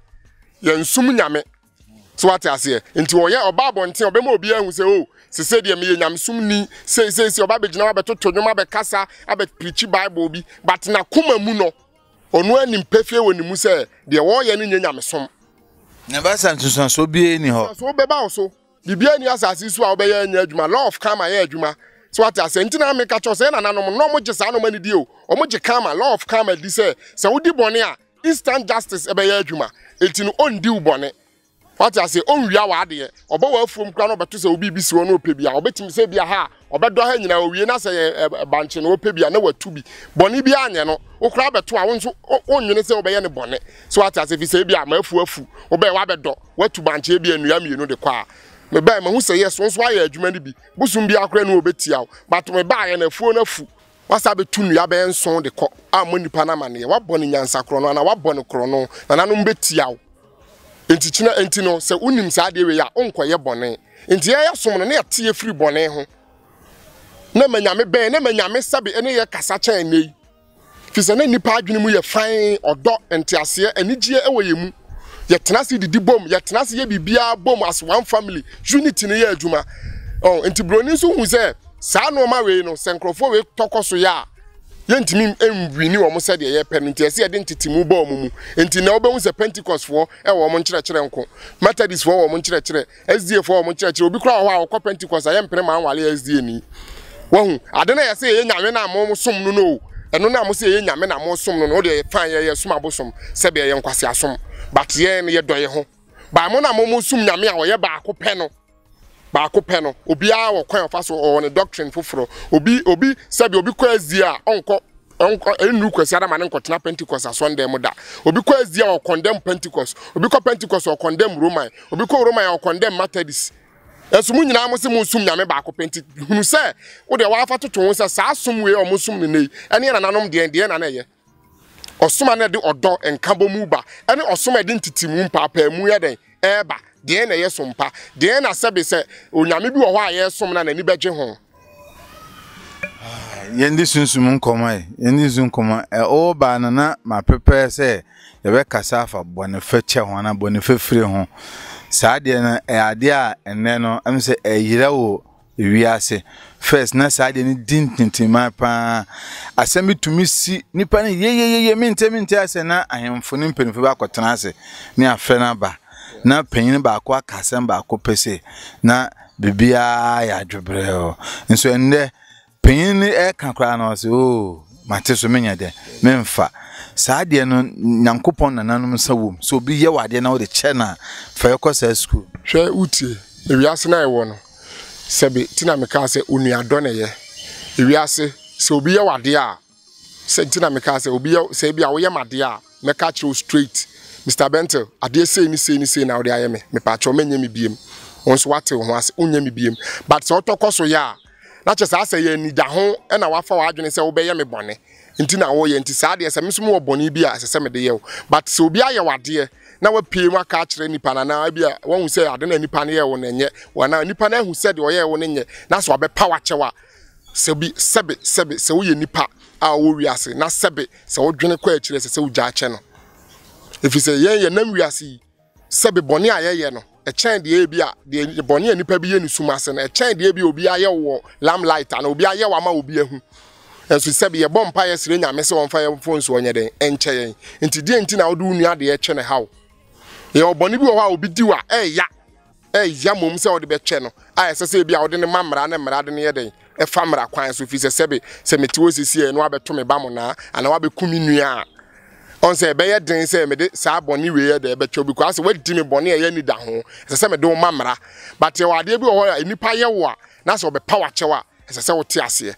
ye nsum nyame so what ase nti wo ye oba bonten obe ma obi ahu se o se de me ye nyam sum ni se oba begina wa betoto nwoma be kasa abe preach bible bi but na koma mu no onu anim pefie woni mu se de wo ye ni nyam som na ba san tusan so bi ni ho so be ba so bibia ni asase so a obe ye nya adwuma law of karma ye adwuma so what I say ntina make catch say na nanom no mo je sa no mani di o mo je karma law of karma di say wodi bone a instant justice e be ya adwuma enti no on di bone what I say on wia wa de oba wa afuom kra no beto say obi bi si wo no opebi a obetimi say bia ha obedo ha nyina owie na say banche no opebi a na watu bi bone bi anye no okra beto a wonso onwene say obeye ne bone so what I say fi say bia ma afu obe wa bedo watu banche bi anua mienu de kwa me ba ma hu say yes wonso aye adwuma ni bi busum bi akra no obetia but me ba aye na afuo na afu wasa betu nua be nson de ko a mo nipa na mane wa bone nyansa kro no na wa bone kro no na nanom betia enti no se unim sa de we ya onkoye bone enti ya som no na ya tie free bone ho na manyame ben na manyame sabe ene ye kasa chan nei fi se na nipa adwene mu ye fan odo enti ase anigye ewo ye mu ye tenase didi bom ye tenase ye bibia bom as one family unity ne ye adwuma enti broni so hu se sa no ma we no se nkrofo we tokoso ya yentimi enwini wo mo se de ye penalty ase de ntitimu ba omumu enti na obehu se Pentecost fo e wo mo nkyerɛkyerɛ nko Methodist fo wo mo nkyerɛkyerɛ SDA fo wo mo nkyerɛkyerɛ obi kura wo a wo Pentecost aye mpere ma anwale SDA ni wo ade na ye se ye nyame na mo som no no eno na mo se ye nyame na mo som no no de fan ye som abosom se be ye nkwase asom but ye ne ye doye ho ba mo na mo som nyame a wo ye ba akopɛ no obi a wo kwan fa so on doctrine foforo obi sabi obi kwa azia onko enu kwasi ada mane nkotena Pentecost asonde mu da obi kwa azia o condemn Pentecost obi kwa Pentecost o condemn Roman obi kwa Roman o condemn Methodist esu mu nyina mo se mo sum nyame ba ko Pentecost hunu se wo de wa fa toto ho se sa sum we o mo sum ne nei ene na nanom de na na ye osuma na de odo enkabo mu ba ene osuma de ntitimu papa mu ye den eba de na yesompa de na sebe se onyame bi wo ho a yesom na nani beje ho yendi sunsum nkoma yendi zunkoma o ba na ma prepare se ye be kasa fa bonife che ho na bonife fire ho saa de na ade a enne no am se yira wo wiase first na saa de ni dintintima pa asemi tumi si nipa ne ye mente ase na ahemfo ni mpanifo ba kotena ase ni afre na ba na penyin ba ko akasem ba ko pese na bibia ya dwobreo nso ende penyin e kankra na so o mate so menya de memfa saa de no nyankopon nananum sawom so bi ye wade na wo de che na fa yekosa school hwe utie ewiase na ewo no sebe tina meka se onuado na ye ewiase se obi ye wade a se tina meka se obi ye se bia wo ye made a meka che straight Mr. Bentel, ade say ni na ode ayeme me pa cho menye me biem onso wate ho ase onye me biem but so tokoso ya na che sa say ni da ho e na wafa wa adwene se wo be ye me bone nti na wo ye nti sa de se me so mo bone bi a se me de ye but so obi aye wade na wa pie mu aka kire nipa na bia won hu se ade na nipa na ye wo na nye wana nipa na hu se de wo ye wo nye na so be power chewa se bi sebe se wo ye nipa a wo wiase na sebe se wo dwene kwa akire se wo gya che no if you say ye nam wiase sebe bone ayeye no e chen de bi a de bone nipa bi ye ni sumase na e chen de bi obi aye wo lamplight na obi aye wa ma obi ahu enso sebe ye bompa ye sire nyame se won fa ye phone so onye den enche yen nti die nti na wo du nua de ye che ne hawo ye obone bi wo ha obi diwa ya mom se wo de be che no aye se bi a wo de ne mamra na mra de ne ye den e famra kwan so fi se sebe se metiwo sisi e no abeto me ba mo na ana wa be kumi nua on say be ye den say me de sa boni we ye de be cho because we di me boni ye ni da ho say me de wo mamra but ye wade bi wo nipa ye wo na say wo be power chewa say wo ti ase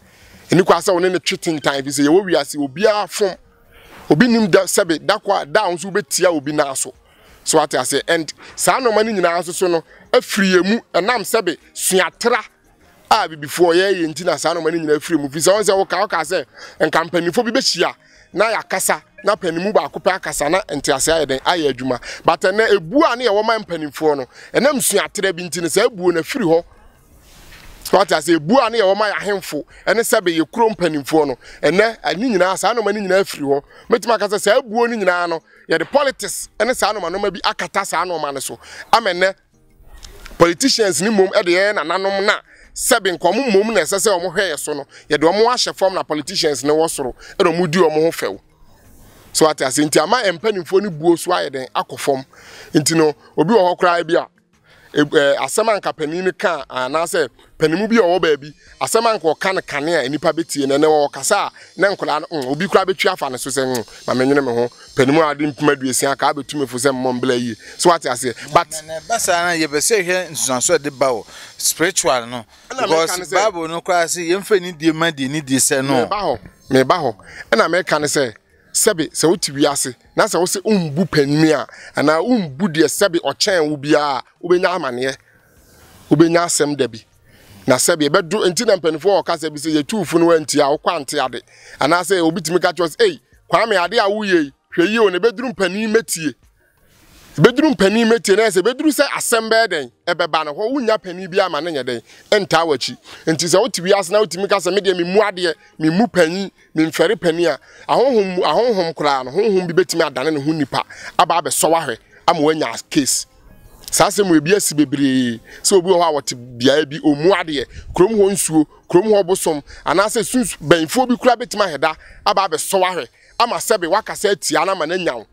eni kwa say wo ne treating time say ye wo wi ase obi afom obi nim da sebe da kwa da on so be tia obi na so what I say and sa no mani nyina so no afiri emu enam sebe suatra a before ye ntina sa no mani nyina afiri mu fi say on say wo ka say en company fo bi be hia na yakasa na panimu ba akopɛ akasa na entiase ayeden aye adwuma but na ebu a na ye wo man panimfo no enam suatra bi ntine sa ebu na firi ho what I say ebu a na ye wo man ahemfo ene sebe ye kuro panimfo no ene ani nyina sa no mani nyina afiri ho metima kasa sa ebu ni nyina no ye the politics ene sa no ma no ma bi akata sa no ma ne so amene politicians ni mom e de na nanom na sebe nkomo mom na sese o mo hweye so no ye de o mo ahye form na politicians ne wo soro e do mo di o mo ho few so what I say nti ama empanimfo ni buo so ayeden akofom nti no obi wo hokra bia asema nka panini ka anase panimu bi owo baabi asema nka oka ne kane a nipa betie ne wo kasa na nkola obi kura betwi afa ne so se ma menwene me ho panimu ade mpima duesia ka betumi fo se mmombla yi so what ase but basa na ye be se hwe nsusanso de bawo spiritual no because Bible no kra se ye mfa ni die ma die ni die se no me ba ho na me ka ne se sebe se wo tiwi ase na se wo se umbu panimi a ana umbu de sebe ochen wo bia ubenya amane ubenya asem dabi na sebe bedu enti na mpanifo o ka sebe se ye tufu no anti a wo kwante ade ana se obitimi ka chos kwame ade a wo ye hwe yi o ne beduru mpani metie na se beduru se asem be den ebeba no ho wunya pani bia ma ne nyeden enta wachi enti se wo tiwi ase na wo timi ka se me de me mu ade me mu pani me mfere pani a ahonhom kura no honhom bi betimi adane ne ho nipa aba be so wahwe ama wanya case sase mu ebi asi bebre se obi ho a wote bia bi omu ade krom ho nsuo krom ho bosom ana se sunsu banfo bi kura betimi aheda aba be so wahwe ama sebe wakasa atia na ma na nyawo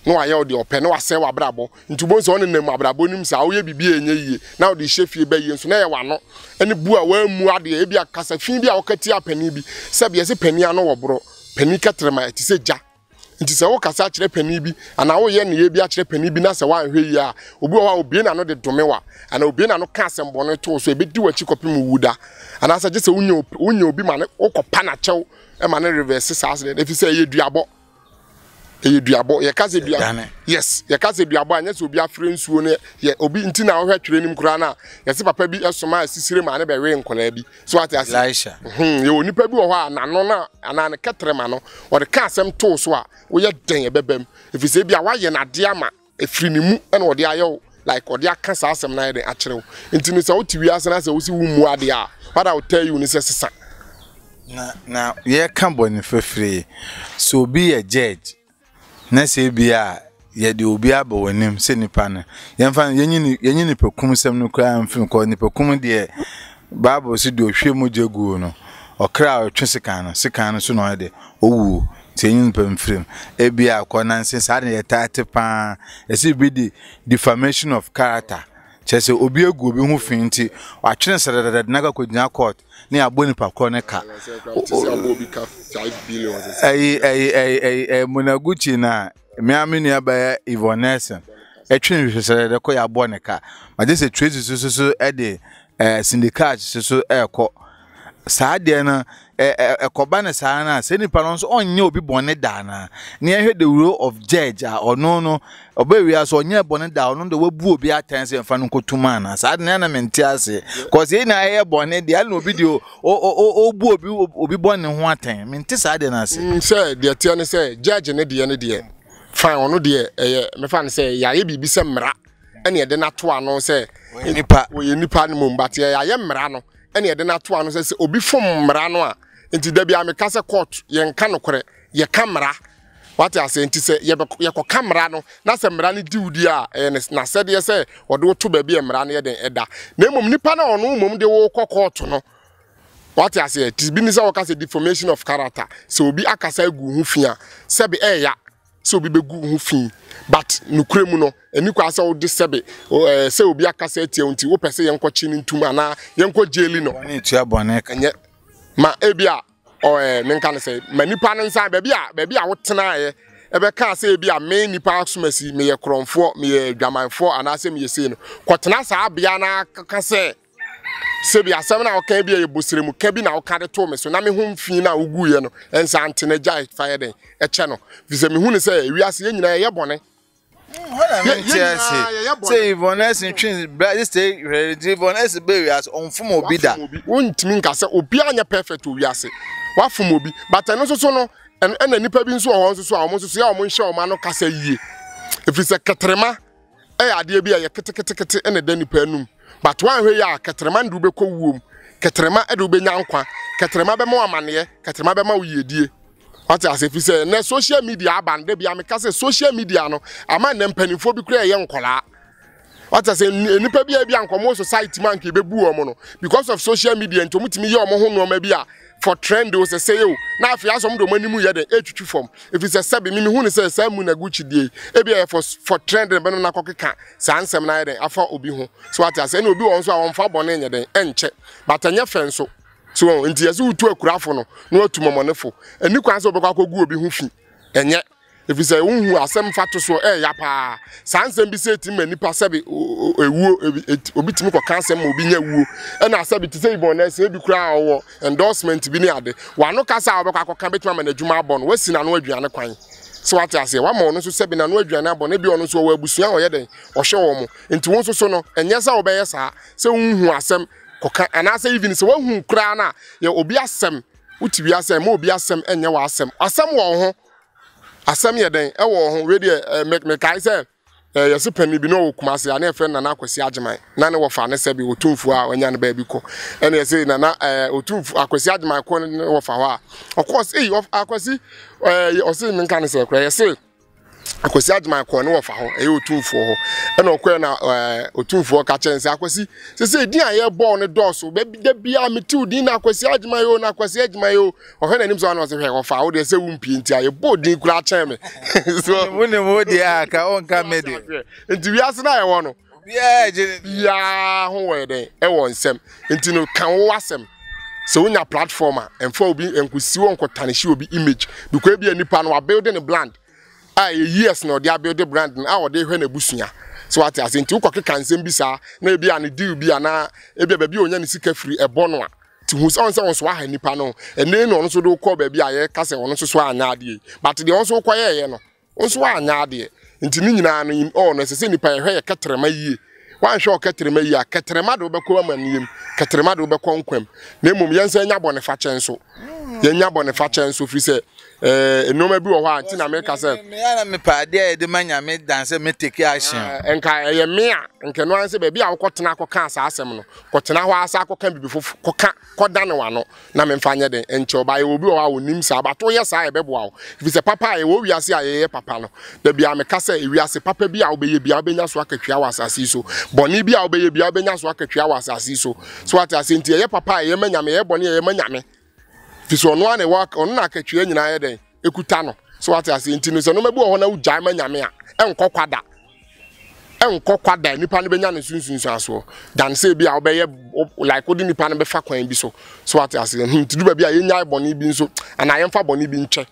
no aye odi ope no wase wa brabo ntubo nso on nam abrabo nim sa wo ye bibi enye yie na odi hye be yie nso na ye wano ene bu a wa mu ade e bia kasa fin bia wakati apani bi sebe ye se pani ano wo bro pani katrema ti se ja nti se wo kasa kire pani bi ana wo ye ne ye bia kire pani bi na se wa hwe yi a obi wa obi na no de domewa ana obi na no ka asembo no to so e be di wachi kopim wuda ana sa je se unya obi ma ne okopa na chew e ma ne reverse sa ase de fi se ye duabo ye kaze duabo yes ye kaze duabo anya se obi afre nsuo ne ye obi nti na wo hwetwere nim kura na ye se papa bi esoma asisire ma ne be we nkola bi so ate ase ye onipa bi wo ho a nano na ana ne ketrema no wo de ka asem to so a wo ye den ye bebem efi se bia wa ye na de ama efiri ni mu na wo de ayo like wo de aka sa asem na ye de akyerew nti ni se wo tiwi ase na se wo si wu mu ade a what I will tell you ni se sesa na ye kan boni fefre so be a judge na se bia ye de obi aba wanim se nipa no ye mfa yenyi nipa kum sem no kra mfim ko nipa kum de Bible se de ohwe mu jegu no okra otwe sekan no so no de owu se yenyi nipa mfrim e bia ko nanse sa de tate pa e se bi di defamation of character chese obi egu obi hu finti atwene sedede naga ko gyina court ne aboni pa kro ne ka Munaguchi na miamini aba Ivonesen etwene sedede ko ya aboni ka ma je se trace so e de syndicate so ko saade na ekoba ne saa na se nipa no so onye obi bone da na ne ehwe the role of judge a ono no obewia so onye bone da ono de wabu obi atense mfa no kotuma na saade na menti ase cause e na ehwe bone de na obi de obu obi bone ho aten menti saade na ase se de tie ne se judge ne de fine ono de me fa ne se ya ye bibi se mra ene de na to ano se nipa ne mombate ya ye mra no ene de na to ano se obi fom mra no a enti da bia me ka se court ye nka no kore ye kamera what I say enti se ye ko kamera no na se mra ne diudi a na se de se wo to ba bia mra no ye den eda na emom nipa na ono mom de wo court no what I say it bi ni se wo ka se defamation of character se obi akasa gu hu fia se be ya so obi begu hu fi but nukremu no eni kwa asa wo de sebe se obi akasa atie unti wo pese yenko chi ni ntuma na yenko jeli no ni tua bone ka nye ma ebia menka ne se manipa ne nsa ba bia wo tena ye ebe ka se ebia me nipa asumasi me ye kronfo me ye dwamanfo anase me ye se no kwotena sa bia na ka se sebi asem na okan bia ye bosiremu ka bi na oka de to me so na me hu mfi na ogu ye no ensa antene jai fire den eche no vise me hu ne se wiase ye nyina ye bone say Ivonesen twin this day Ivonesen be wiase onfom obi da wontimi nka se obi anya perfect wiase wafom obi but eno so no ena nipa bi nso ho nso so a mo nso ya mo nhye o ma no kasa yie efise ketrema ade bia ye ketekete ena da nipa anum but one hwe ya ketrema ndu be ko wuom ketrema edu be nyankwa ketrema be ma amane ketrema be ma uyedie what I say fi na social media abande bia me ka say social media no ama na mpanifo bi kura ye nkola what I say nipa bia ankomo society man ke bebu o mo no because of social media nto mutimi ye o mo ho no ma bia for trend o say o na afia asom do manimu ye den etwitwi form if it's a sabi me hu ne say sam na guchi die e bia for trend be no na kokeka sa ansem na ye den afa obi ho so what I say na obi won so a won fa bone nye den enche but anya fenso so nti yesu utu akurafo no na otu momonefo ani kwan so obekwa kogu obi ho fi enye if you say unhu asem fato so ya pa sansem bi say tim nipa sabi ewuo obi timi ko kansem obi nya wuo e na sabi ti say ibon na say bi kura owo endorsement bi ni ade wano kasa obekwa kokan betima manadwuma abon wasi na no aduane kwan so what I say wa mo no so sabi na no aduane abon e bi ono so wo abusua wo ye den o hye wo mo nti won so no enye sa obeye sa say unhu asem kokan ana say even say won hu kura na ye obi asem uti bi asem ma obi asem enye wa asem wo ho asem ye den wo ho we de me kai say yesi pani bi no kumase ana efe na akwasi ageman na ne wo fa ne se bi otumfu a onya ne ba bi ko ene yesi na otumfu akwasi ageman ko ne wo fa ho a of course akwasi o se me kan se kra yesi akwasi ageman ko ne wo fa ho otumfu ho ene okwe na otumfu ka chense akwasi se din aye ball ne doso be bia meti udin na akwasi ageman yo na akwasi ageman yo o he na nim so na se hwe wo fa wo de se wumpi nti aye ball din kura chen me so wone mo dia ka on ka mede nti wiase na ye wo no ya ho we den e wo nsem nti no kan wo asem so unya platform and for obi enkusi won kotanishi obi image because be nipa no building a brand years no they build the brand na wo dey hwe na busua so what I say nti ukokeka nsem bi sa na e bia ne deal bia na e bia ba bia onya ne sika free e bo no a ti hu on se won so ha nipa no ene no so do call ba bia ye ka se won so anya ade but the on so koye no on so anya ade nti ni nyina no o no se nipa ye hwe ye ketrema yie wan hwe o ketrema yie a ketrema do be ko amaniem ketrema do be konkwam na emom yensa nya bone fa chen so ye nya bone fa chen so free se enoma bi wo ho anti na me ka se me ya na me pa de de manya me dance me take action enka ye me a nke no anse be bia wo kotena akoka asa asem no kotena ho asa akoka bibi fofu koka kodane wano na me mfanye den enche oba ye obi wo a onim sa abato ye sa ye bebo a if se papa ye wo wiase a ye papa no da bia me ka se wiase papa bi a wo be ye bia benya so akatwa wa asase so boni bi a wo be ye bia benya so akatwa wa asase so what I say ye papa ye manyame ye boni ye manyame fiso no ane wa ono na akatwa nyina ye den ekuta no so what I say ntino so no mebu ho na ugya manyame a enkokwada nipa ne benya ne sunsun aso dan say bia obeye like odi nipa ne be fa kwan bi so what I say ntidu ba bia ye nya boni bi nso ana ye mfa boni bi nche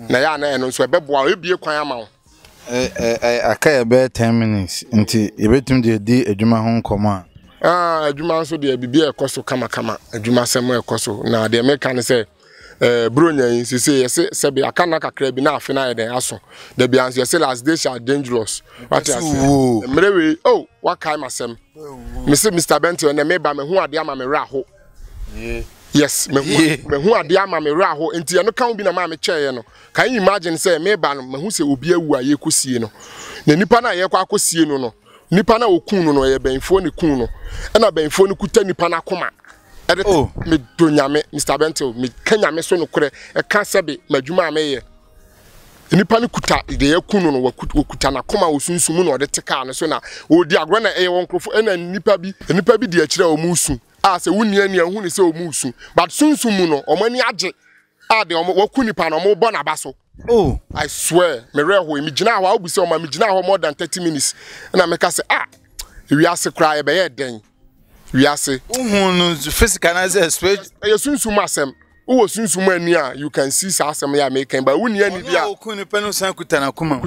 na ya na no so ebeboa ebie kwan ama wo aka ye be 10 minutes nti ebetum de di adwuma ho nkoma adwuma nso de bibia ekoso kama adwuma sem ekoso na de meka ne say bronya insisi yese sebe akana kakra bi na afina yeden aso da bi anso yese last days are dangerous what you say mrewe oh what kind masem Mr. Bento na me ba me hu ade ama me ra ho yes me hu ade ama me ra ho enti no kan bi na ma me cheye no can you imagine say me ba no me hu se obi awu aye kosie no na nipa na ye kwa kosie no nipa na okun no ye benfo ne kun no na benfo ne kuta nipa na koma me donyame Mr. Bento me kanyame so no kure e ka sebe madwuma ameye nipa ne kuta de yakunu no wakuta na koma osunsumu no de teka no so na odi agro na eye wonkrofo na nipa bi de akire o musu a se wuni ani ahu ne se o musu but sunsumu no omani age a de wakunipa no mo bo na baso oh I swear me reho me gina ho obusi o ma me gina ho more than 30 minutes na me ka se wi ase kra e be ye den wiase uhunu physical na space sunsumu asem wo sunsumu ani a you can see sa asem ya make but woni ani bia okunu penu san kutana kuma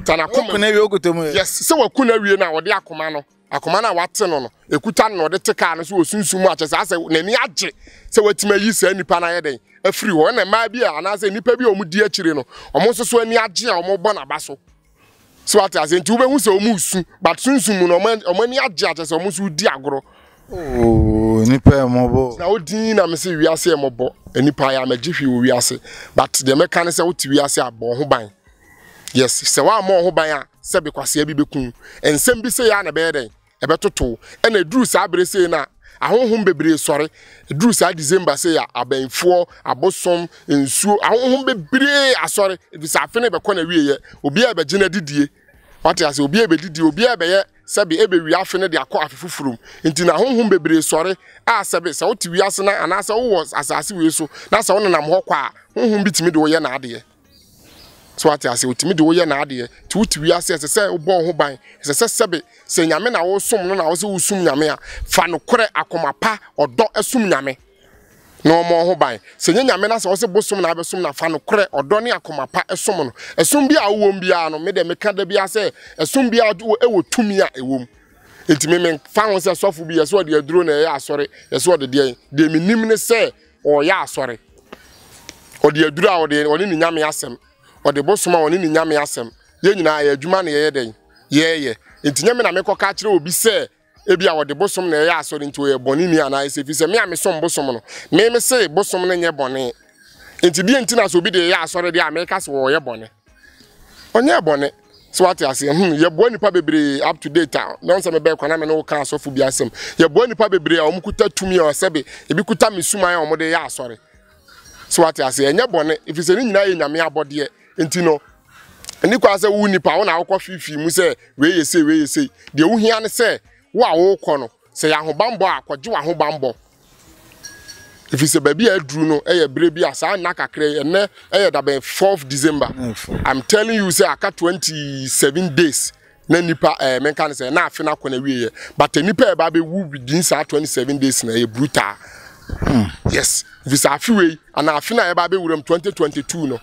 kuna wi ogotomu yes se wakuna wi na wo de akoma na wate no ekuta no de teka no so wo sunsumu a chese ase nani age se watima yi sa nipa na ye den afiri ho na ma bia ana se nipa bia omudi akire no omo soso ani age a omo bo na baso so what as enti wo be hu se omu su but sunsumu no omo ani age a chese omo so di agoro oh nipa mobo na odin na me se wiase mobo nipa ya magihwi wo wiase but the mechanic say wuti wiase abo ho ban yes se wa mo ho ban a se be kwase bi bekun ensem bi se ya na be den e betoto e na duru sa abere se na ahonhom bebre sore duru sa December se ya abanfo abosom ensuo ahonhom bebre asore bi sa afi ne be kɔ na wieye obi a be gina didie what ya se obi a be didie obi a be ye sɛbe ebe wi afe ne de akɔ afefufurum nti na honhom bebre sɔre a sɛbe sɛ wote wi ase na anasa wo asase wi so na sɛ wo nenam hɔ kɔ a honhom bitimi de wo yɛ na ade so ate ase wotimi de wo yɛ na ade ti wote wi ase sɛ wo ho ban sɛ sɛbe sɛ nyame na wo som no na wo sɛ wo sum nyame a fa no korɛ akomapa ɔdɔ esum nyame no mo ho ban sɛ nyame na sɛ wo sɛ bosom na abesom na fa no korɛ ɔdɔ ne akomapa esom no esum bia wo bia no me de meka da bia sɛ esum bia wo tumi a ewom enti me fa ho sɛ sɔfo bia sɛ ɔde aduro na ɛyɛ asɔre ɛsɛ ɔde de menim ne sɛ ɔyɛ asɔre ɔde aduro a ɔde ne nyame asɛm ɔde bosom a ɔne ne nyame asɛm ye nyina yɛ adwuma na yɛyɛ den yɛyɛ enti nyame na mekɔ ka kyerɛ obi sɛ ebi a wode bosom na ɛyɛ asɔre nti ɔyɛ bɔne ni ana ɛsɛ fi sɛ me a me som bosom no me se bosom no nyɛ bɔne nti bi enti na so obi de ɛyɛ asɔre de a me ka sɛ ɔyɛ bɔne ɔnyɛ bɔne so what you say ye boa nipa bebre up to date don say me be kwana me no ka asɔfo bi asɛm ye boa nipa bebre a omukuta tumi a sɛbe ebi kuta mesuma a omode yɛ asɔre so what you say ɛnyɛ bɔne if say ni nyina yɛ nyame abɔde enti no eni kwa sɛ wu nipa wo na akɔ fifi mu sɛ we yɛ sei de wo hia ne sɛ wo a wo kɔ no sɛ ya hobambɔ a kɔgye wa hobambɔ if say baby adru no eye bre bi asa na kakra ene eye da be 4th December I'm telling you say aka 27 days na nipa men kan say na afi na kɔ na wiye but nipa e ba be wu within 27 days na e brutal yes if say afi we ana afi na e ba be wuram 2022 no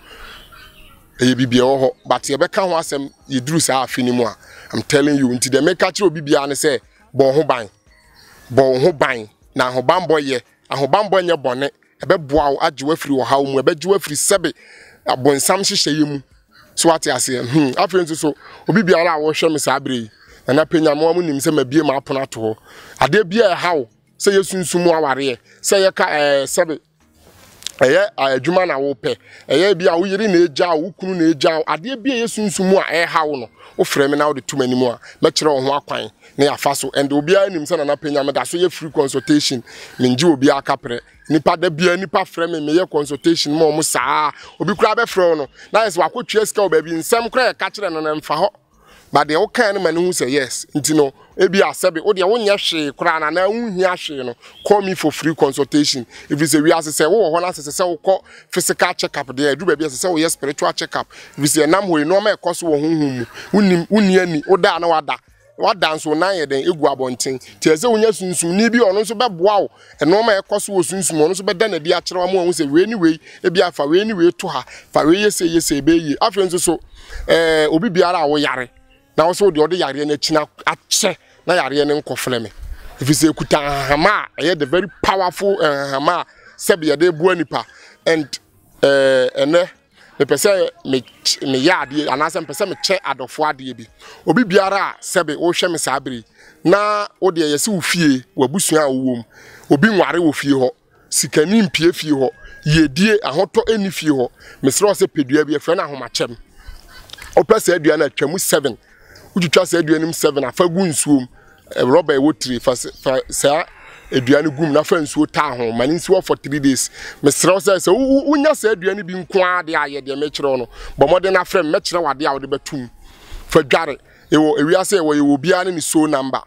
eye bibia ho but ye be ka ho asem ye duru sa afi ni mu a I'm telling you nti de make kire obibia ne say bo ho ban na ho ban boye ahobambo nye bone ebeboa wo agye wafiri wo hawo mu ebegye wafiri sebe abonsam hyehye mu so ate ase afre nso so obi biara a wo hwe me sa abre na penya mo mu nim se mabie ma apono ato ho ade bia hawo se yesunsumu aware se ye ka sebe eye adwuma na wo pe eye bia wo yiri na eja wo kunu na eja ade bia yesunsumu a hawo no wo frɛ me na wo de tumani mu a mɛkyerɛ wo ho akwan na yafa so and obi anim sɛ na penya me da so ye free consultation menji obi aka prɛ nipa da bia nipa frɛ me ye consultation mo mo saa obi kura be frɛ no na yes wakotwa sika wo ba bi nsɛm kura ka kyerɛ no na mfa hɔ but de wo kan no mane hu sɛ yes nti no ebi asɛbe wo de wo nyɛ hwe kura na hu hia hwe no call me for free consultation if you say we asɛ sɛ wo ho na asɛ sɛ wo kɔ physical check up de adu ba bi asɛ sɛ wo yɛ spiritual check up if you say nam ho no ma ɛkɔ so wo honhom mu wonni ani wo da na wada nso na yɛ den egu abɔnten tie sɛ wonya sunsum ni bi ɔno nso bɛboa wo ɛno ma ɛkɔ so wo sunsum ɔno nso bɛda na di akyerɛ wa mo hu sɛ we ni we ebi afa we ni we to ha fa we yɛ be yi afre nso so obi biara a wo yare na wo so de ɔde yare na kina akyɛ na yare ne nkɔfrɛ me if you say kuta hama ɛyɛ the very powerful hama sɛbe yɛ de boa nipa and ɛnɛ me pese me yade anase me pese me che adofo ade bi obi biara sebe wo hwe me saabri na wo de yesi wo fie wabusua awom obi nware wo fie ho sikani mpie fie ho yedie ahoto eni fie ho mesro se pedua bi efre na ahomachem opese adua na atwamu 7 wutwitwa se adua nim 7 afa gu nsuom rubber e wotiri fa sa eduane gum na fa nsuo ta ho mani nsuo for 3 days mesrɛ sɛ wonya sɛ eduane bi nko ade ayɛ de mɛkyerɛ no bɔmɔde na frɛ mɛkyerɛ wade a wode betum fa dware ewo ewiase ewo ye obia ne so number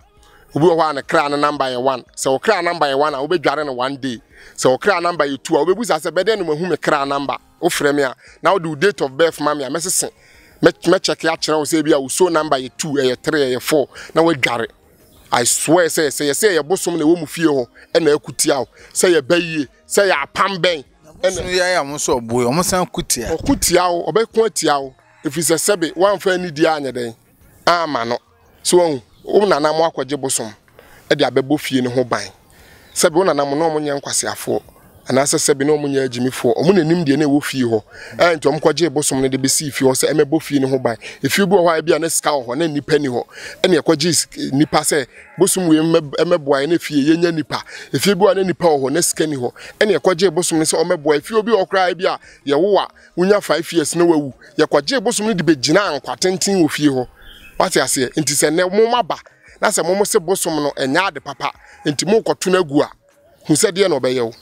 obi wo ha ne kra ne number ye 1 sɛ wo kra number ye 1 a wo bedware ne 1 day sɛ wo kra number ye 2 a wo bebusa sɛ bɛde ne mahu me kra number wo frɛ me a na wo do date of birth ma me a mɛsese mɛ check ya kyerɛ wo sɛ bia wo so number ye 2 ye 3 ye 4 na wo dware I swear say you bosom na wo mu fie ho e na akutia ho say you bayi say you apam ben and ya mo so boy o mo san kutia ho obekun atia ho if is a sebe wan fa ni dia anya den ama no so wo nana mo akwaje bosom e de abebo fie ne ho ban sebe wo nana mo no mo nya nkwasiafo anase sebe no mo nya agimifo o mo nanim de na wo fie ho enti o mo kwaje bosom ne de be si fie ho se emebo fie ne ho ban efi bi ho bia na sika ho na nipa ni ho ene ekwaje nipa se bosom we emeboa na fie yenya nipa efi bi na nipa ho na sika ni ho ene ekwaje bosom ne se o meboa efi obi okra bia ye wo a unya 5 years na wawu ye kwaje bosom ne de be gina ankwatentin wo fie ho wate ase enti se ne mo maba na se mo se bosom no enya ade papa enti mo koto na gu a hu se de na obeyewo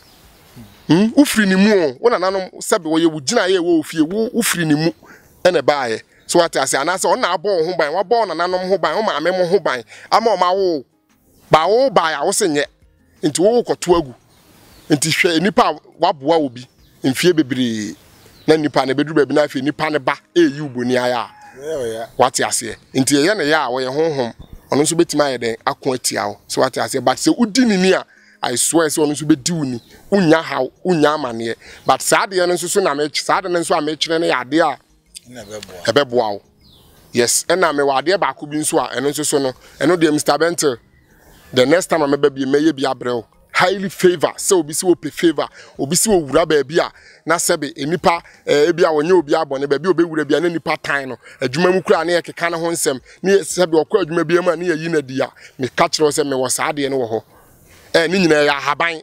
ufiri ni mu wona nanom sebe wo ye wugina ye wo fie wo ufiri ni mu ene baaye so what I say and I say on na abo ho ban wa bo na nanom ho ban o ma me mo ho ban ama o ma wo ba wo ba ya wo senye nti wo koto agu nti hwe nipa waboa obi mfie bebre na nipa na beduru ba bi na afie nipa ne ba eyi uboni aya what I say nti ye na ya wo ye honhom ono nso betima ye den akon atia wo so what I say but say udi ni a I swear so ono nso bedi uni unya haw unya amane but saade no nso so na me saade no nso a me kire ne yade a na beboa wo yes na me wade ba ko bi nso a eno nso so no eno de Mr. Bentel the next time I me be meye bi abrel highly favor so obi si wo pe favor obi si wo wura ba bia na sebe enipa ebi a wonye obi abone ba bia obi wura bia na nipa tan no adwuma mu kura na ye keka na ho nsem ne sebe okọ adwuma bia ma na ye yi na dia me ka kire se me wo saade no wo ho ni nyina ya haban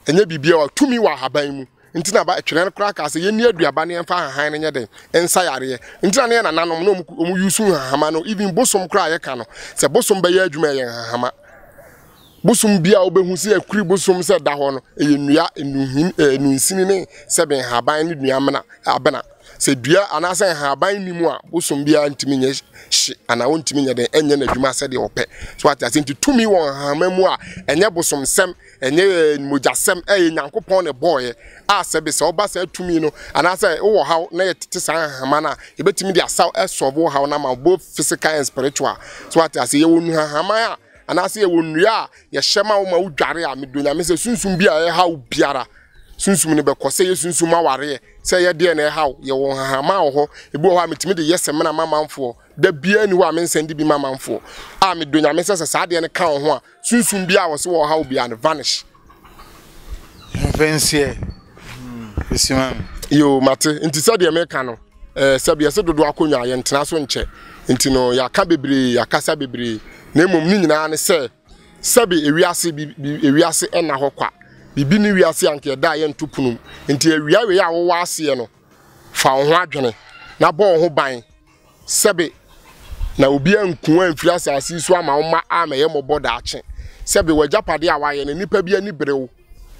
enye bibia wa tumi wa haban mu nti na ba twere no kura ka se ye ni aduaba ne emfa hahan ne nye den ensa yare nti na ye na nanom no mu yusu hahama no even bosom kura ye ka no se bosom ba ye adwuma ye hahama busum bia obehu se akuri busum se da ho no enua enuhin enunsini ne se ben haban ne dua mena abena se dua anase haban ni mu a busum bia ntimi nye hye ana wontimi nye den enye na dwuma se de ope so ati nti tumi won haman mu a enye busum sem enye mojasem nyankopon ne boy a se be se oba se tumi no anase wo haw na ye tete san haman a ebetimi de asaw esobo haw na ma both physical and spiritual so ati ye wonu haman a anase ye wonua ye hyema wo ma wudware a medonya me se sunsum bia ye haw biara sunsum ne be kose ye sunsum aware se ye de na ye haw ye won hahama wo ho ebi wo ha metimi de yesem na mamanfo da bia ni wo a mensendi bi mamanfo a medonya me se saade ne ka wo ho a sunsum bia wo se wo haw bia ne vanish fancy esimam yo mate nti se de me ka no se bia se dodo akonwa ye ntena so nche nti no ya ka bebre ya kasa bebre na emom ni nyina ne se sebe ewiase ena ho kwa bibi ni wiase anke da ye ntopunum nti ewia we ya wo wase no fa ho adwene na bo ho ban sebe na obi anku anfiri asase so ama wo ma amaye mobo da ache sebe wajapade a waye ne nipa bi ani brew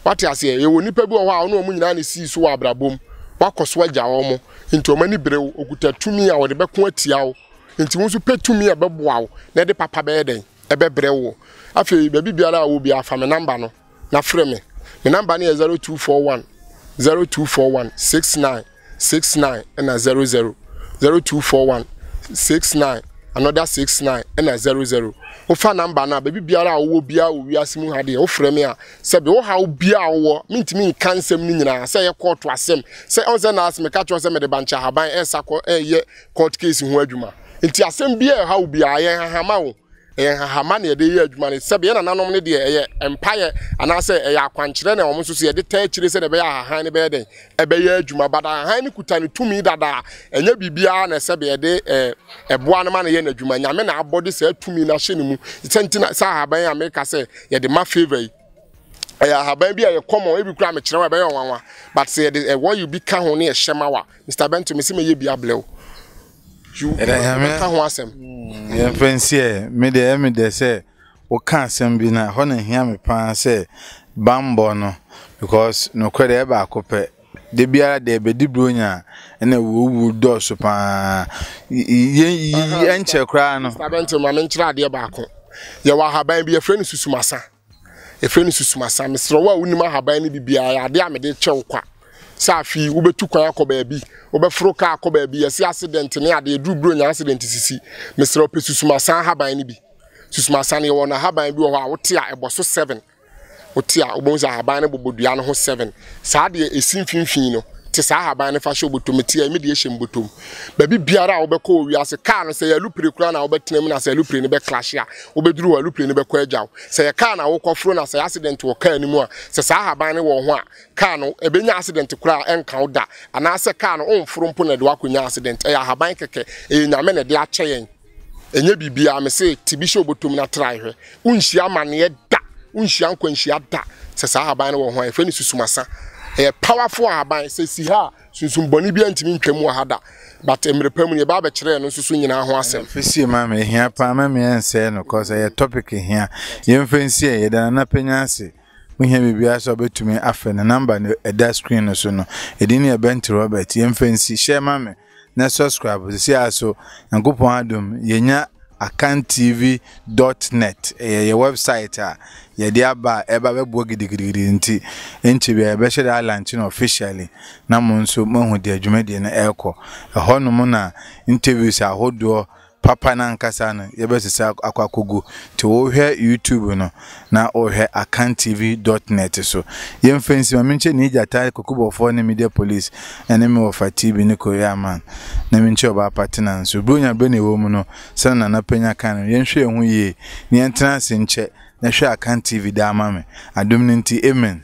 wate ase ye wo nipa bi wo ho a no mu nyina ne si so wa abrabom wakoso agya wo mo nti o mani brew okuta tumi a wo de beko atia wo nti wonso petumi e beboa wo na de papa be den e bebre wo afi baby biara wo bia fa me number no na frɛ me number na 0241 69 69 na 00 0241 69 another 69 na 00 wo fa number na baby biara wo bia wo wiase mu hade wo frɛ me a sɛ be wo ha wo bia wo mintimi kansem ni nyina sɛ ye court asem sɛ on sɛ na asem ka tro sɛ me de bancha haban esako ye court case ho adwuma nti asem bia ha wo bia ye hahama wo hahama na de ye adwuma ne sebe ye na nanom ne de ye empire anase ye akwankyere na omo so ye de ta kyire se de be ya hahan ne be den e be ye adwuma bada hahan ne kuta ne tumi dada enya bibia na sebe ye de eboa ne ma na ye na adwuma nyame na abode se tumi na hye ne mu sentina sa haban America se ye de ma favor yi haban bia ye common e bi kura me kyere we be ye wanwa but se ye de what you be ka ho ne ye hyema wa Mr. Benton me se me ye bia blew you ka ho asem ye fancy me de say o kan asem bi na ho na hia me pan say bambo no because no kwere e ba akopɛ de biara de be di bronya na wo do so pa ye enche kra no Mr. ma me nkyira de ba ko ye wa haban bi ye frɛ no susumasa me sro wa unima haban ni bibia ya de amede kyew kwa safi wo betu kwan akoba bi wo befro ka akoba bi yesi accident ne ade dru bronya accident sisi me sro pe susumasa haban ni bi susumasa ne wo na haban bi wo a wote a eboso 7 wote a obonza haban ne bobodua no ho 7 saade esin finfin no te sa haban ne fa hye obotometi a me de hye mbotom ba bi biara wo bekọ wiase car no se ya lupre kura na wo betenam na se lupre ne be clash a wo beduru wa lupre ne be kwa agyaw se ya car na wo kofro na se accident wo car ni mu a se sa haban ne wo ho a car no ebenya accident kura enka wo da ana se car no onforo mpo na de wakonya accident ya haban keke nyame ne de ache yen enye bibia me se tibihye obotom na try hwe unhia mane da unhia nkwanhia da se sa haban ne wo ho a efeni susumasa powerful haban se si ha sunsun boni bia ntimi ntwam wa hada but emrepam ne ba be kire no susu nyina ho asem fisi ma me hia pa ma me ense no cause ye topic hia ye mfansi ye da na penyanse mo hia bibia so betumi afa na number no eda screen no so no edini e Bent Robert ye mfansi share ma me na subscribe see aso yankopon adom yenya akantv.net your website ye dia ba eba bebo gidigidi nti enchi bia be share launch officially na mo nso mahu de adwumade na eko ehonum na interviews ahodo papa na nkasa no ye besisa akwakogu to wo hwe YouTube no na o hwe akantv.net so ye mfensi ma menche ni jata kokubofo ne media police ene me ofa TV ne koya man na menche oba partner so bronya be ne wo mu no sana na panya kan ye nhwe hu ye ni entena se nche na hwe akantv da ama me adom nti amen.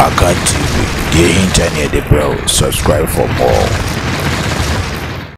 Akantv, the internet, bro. Subscribe for more.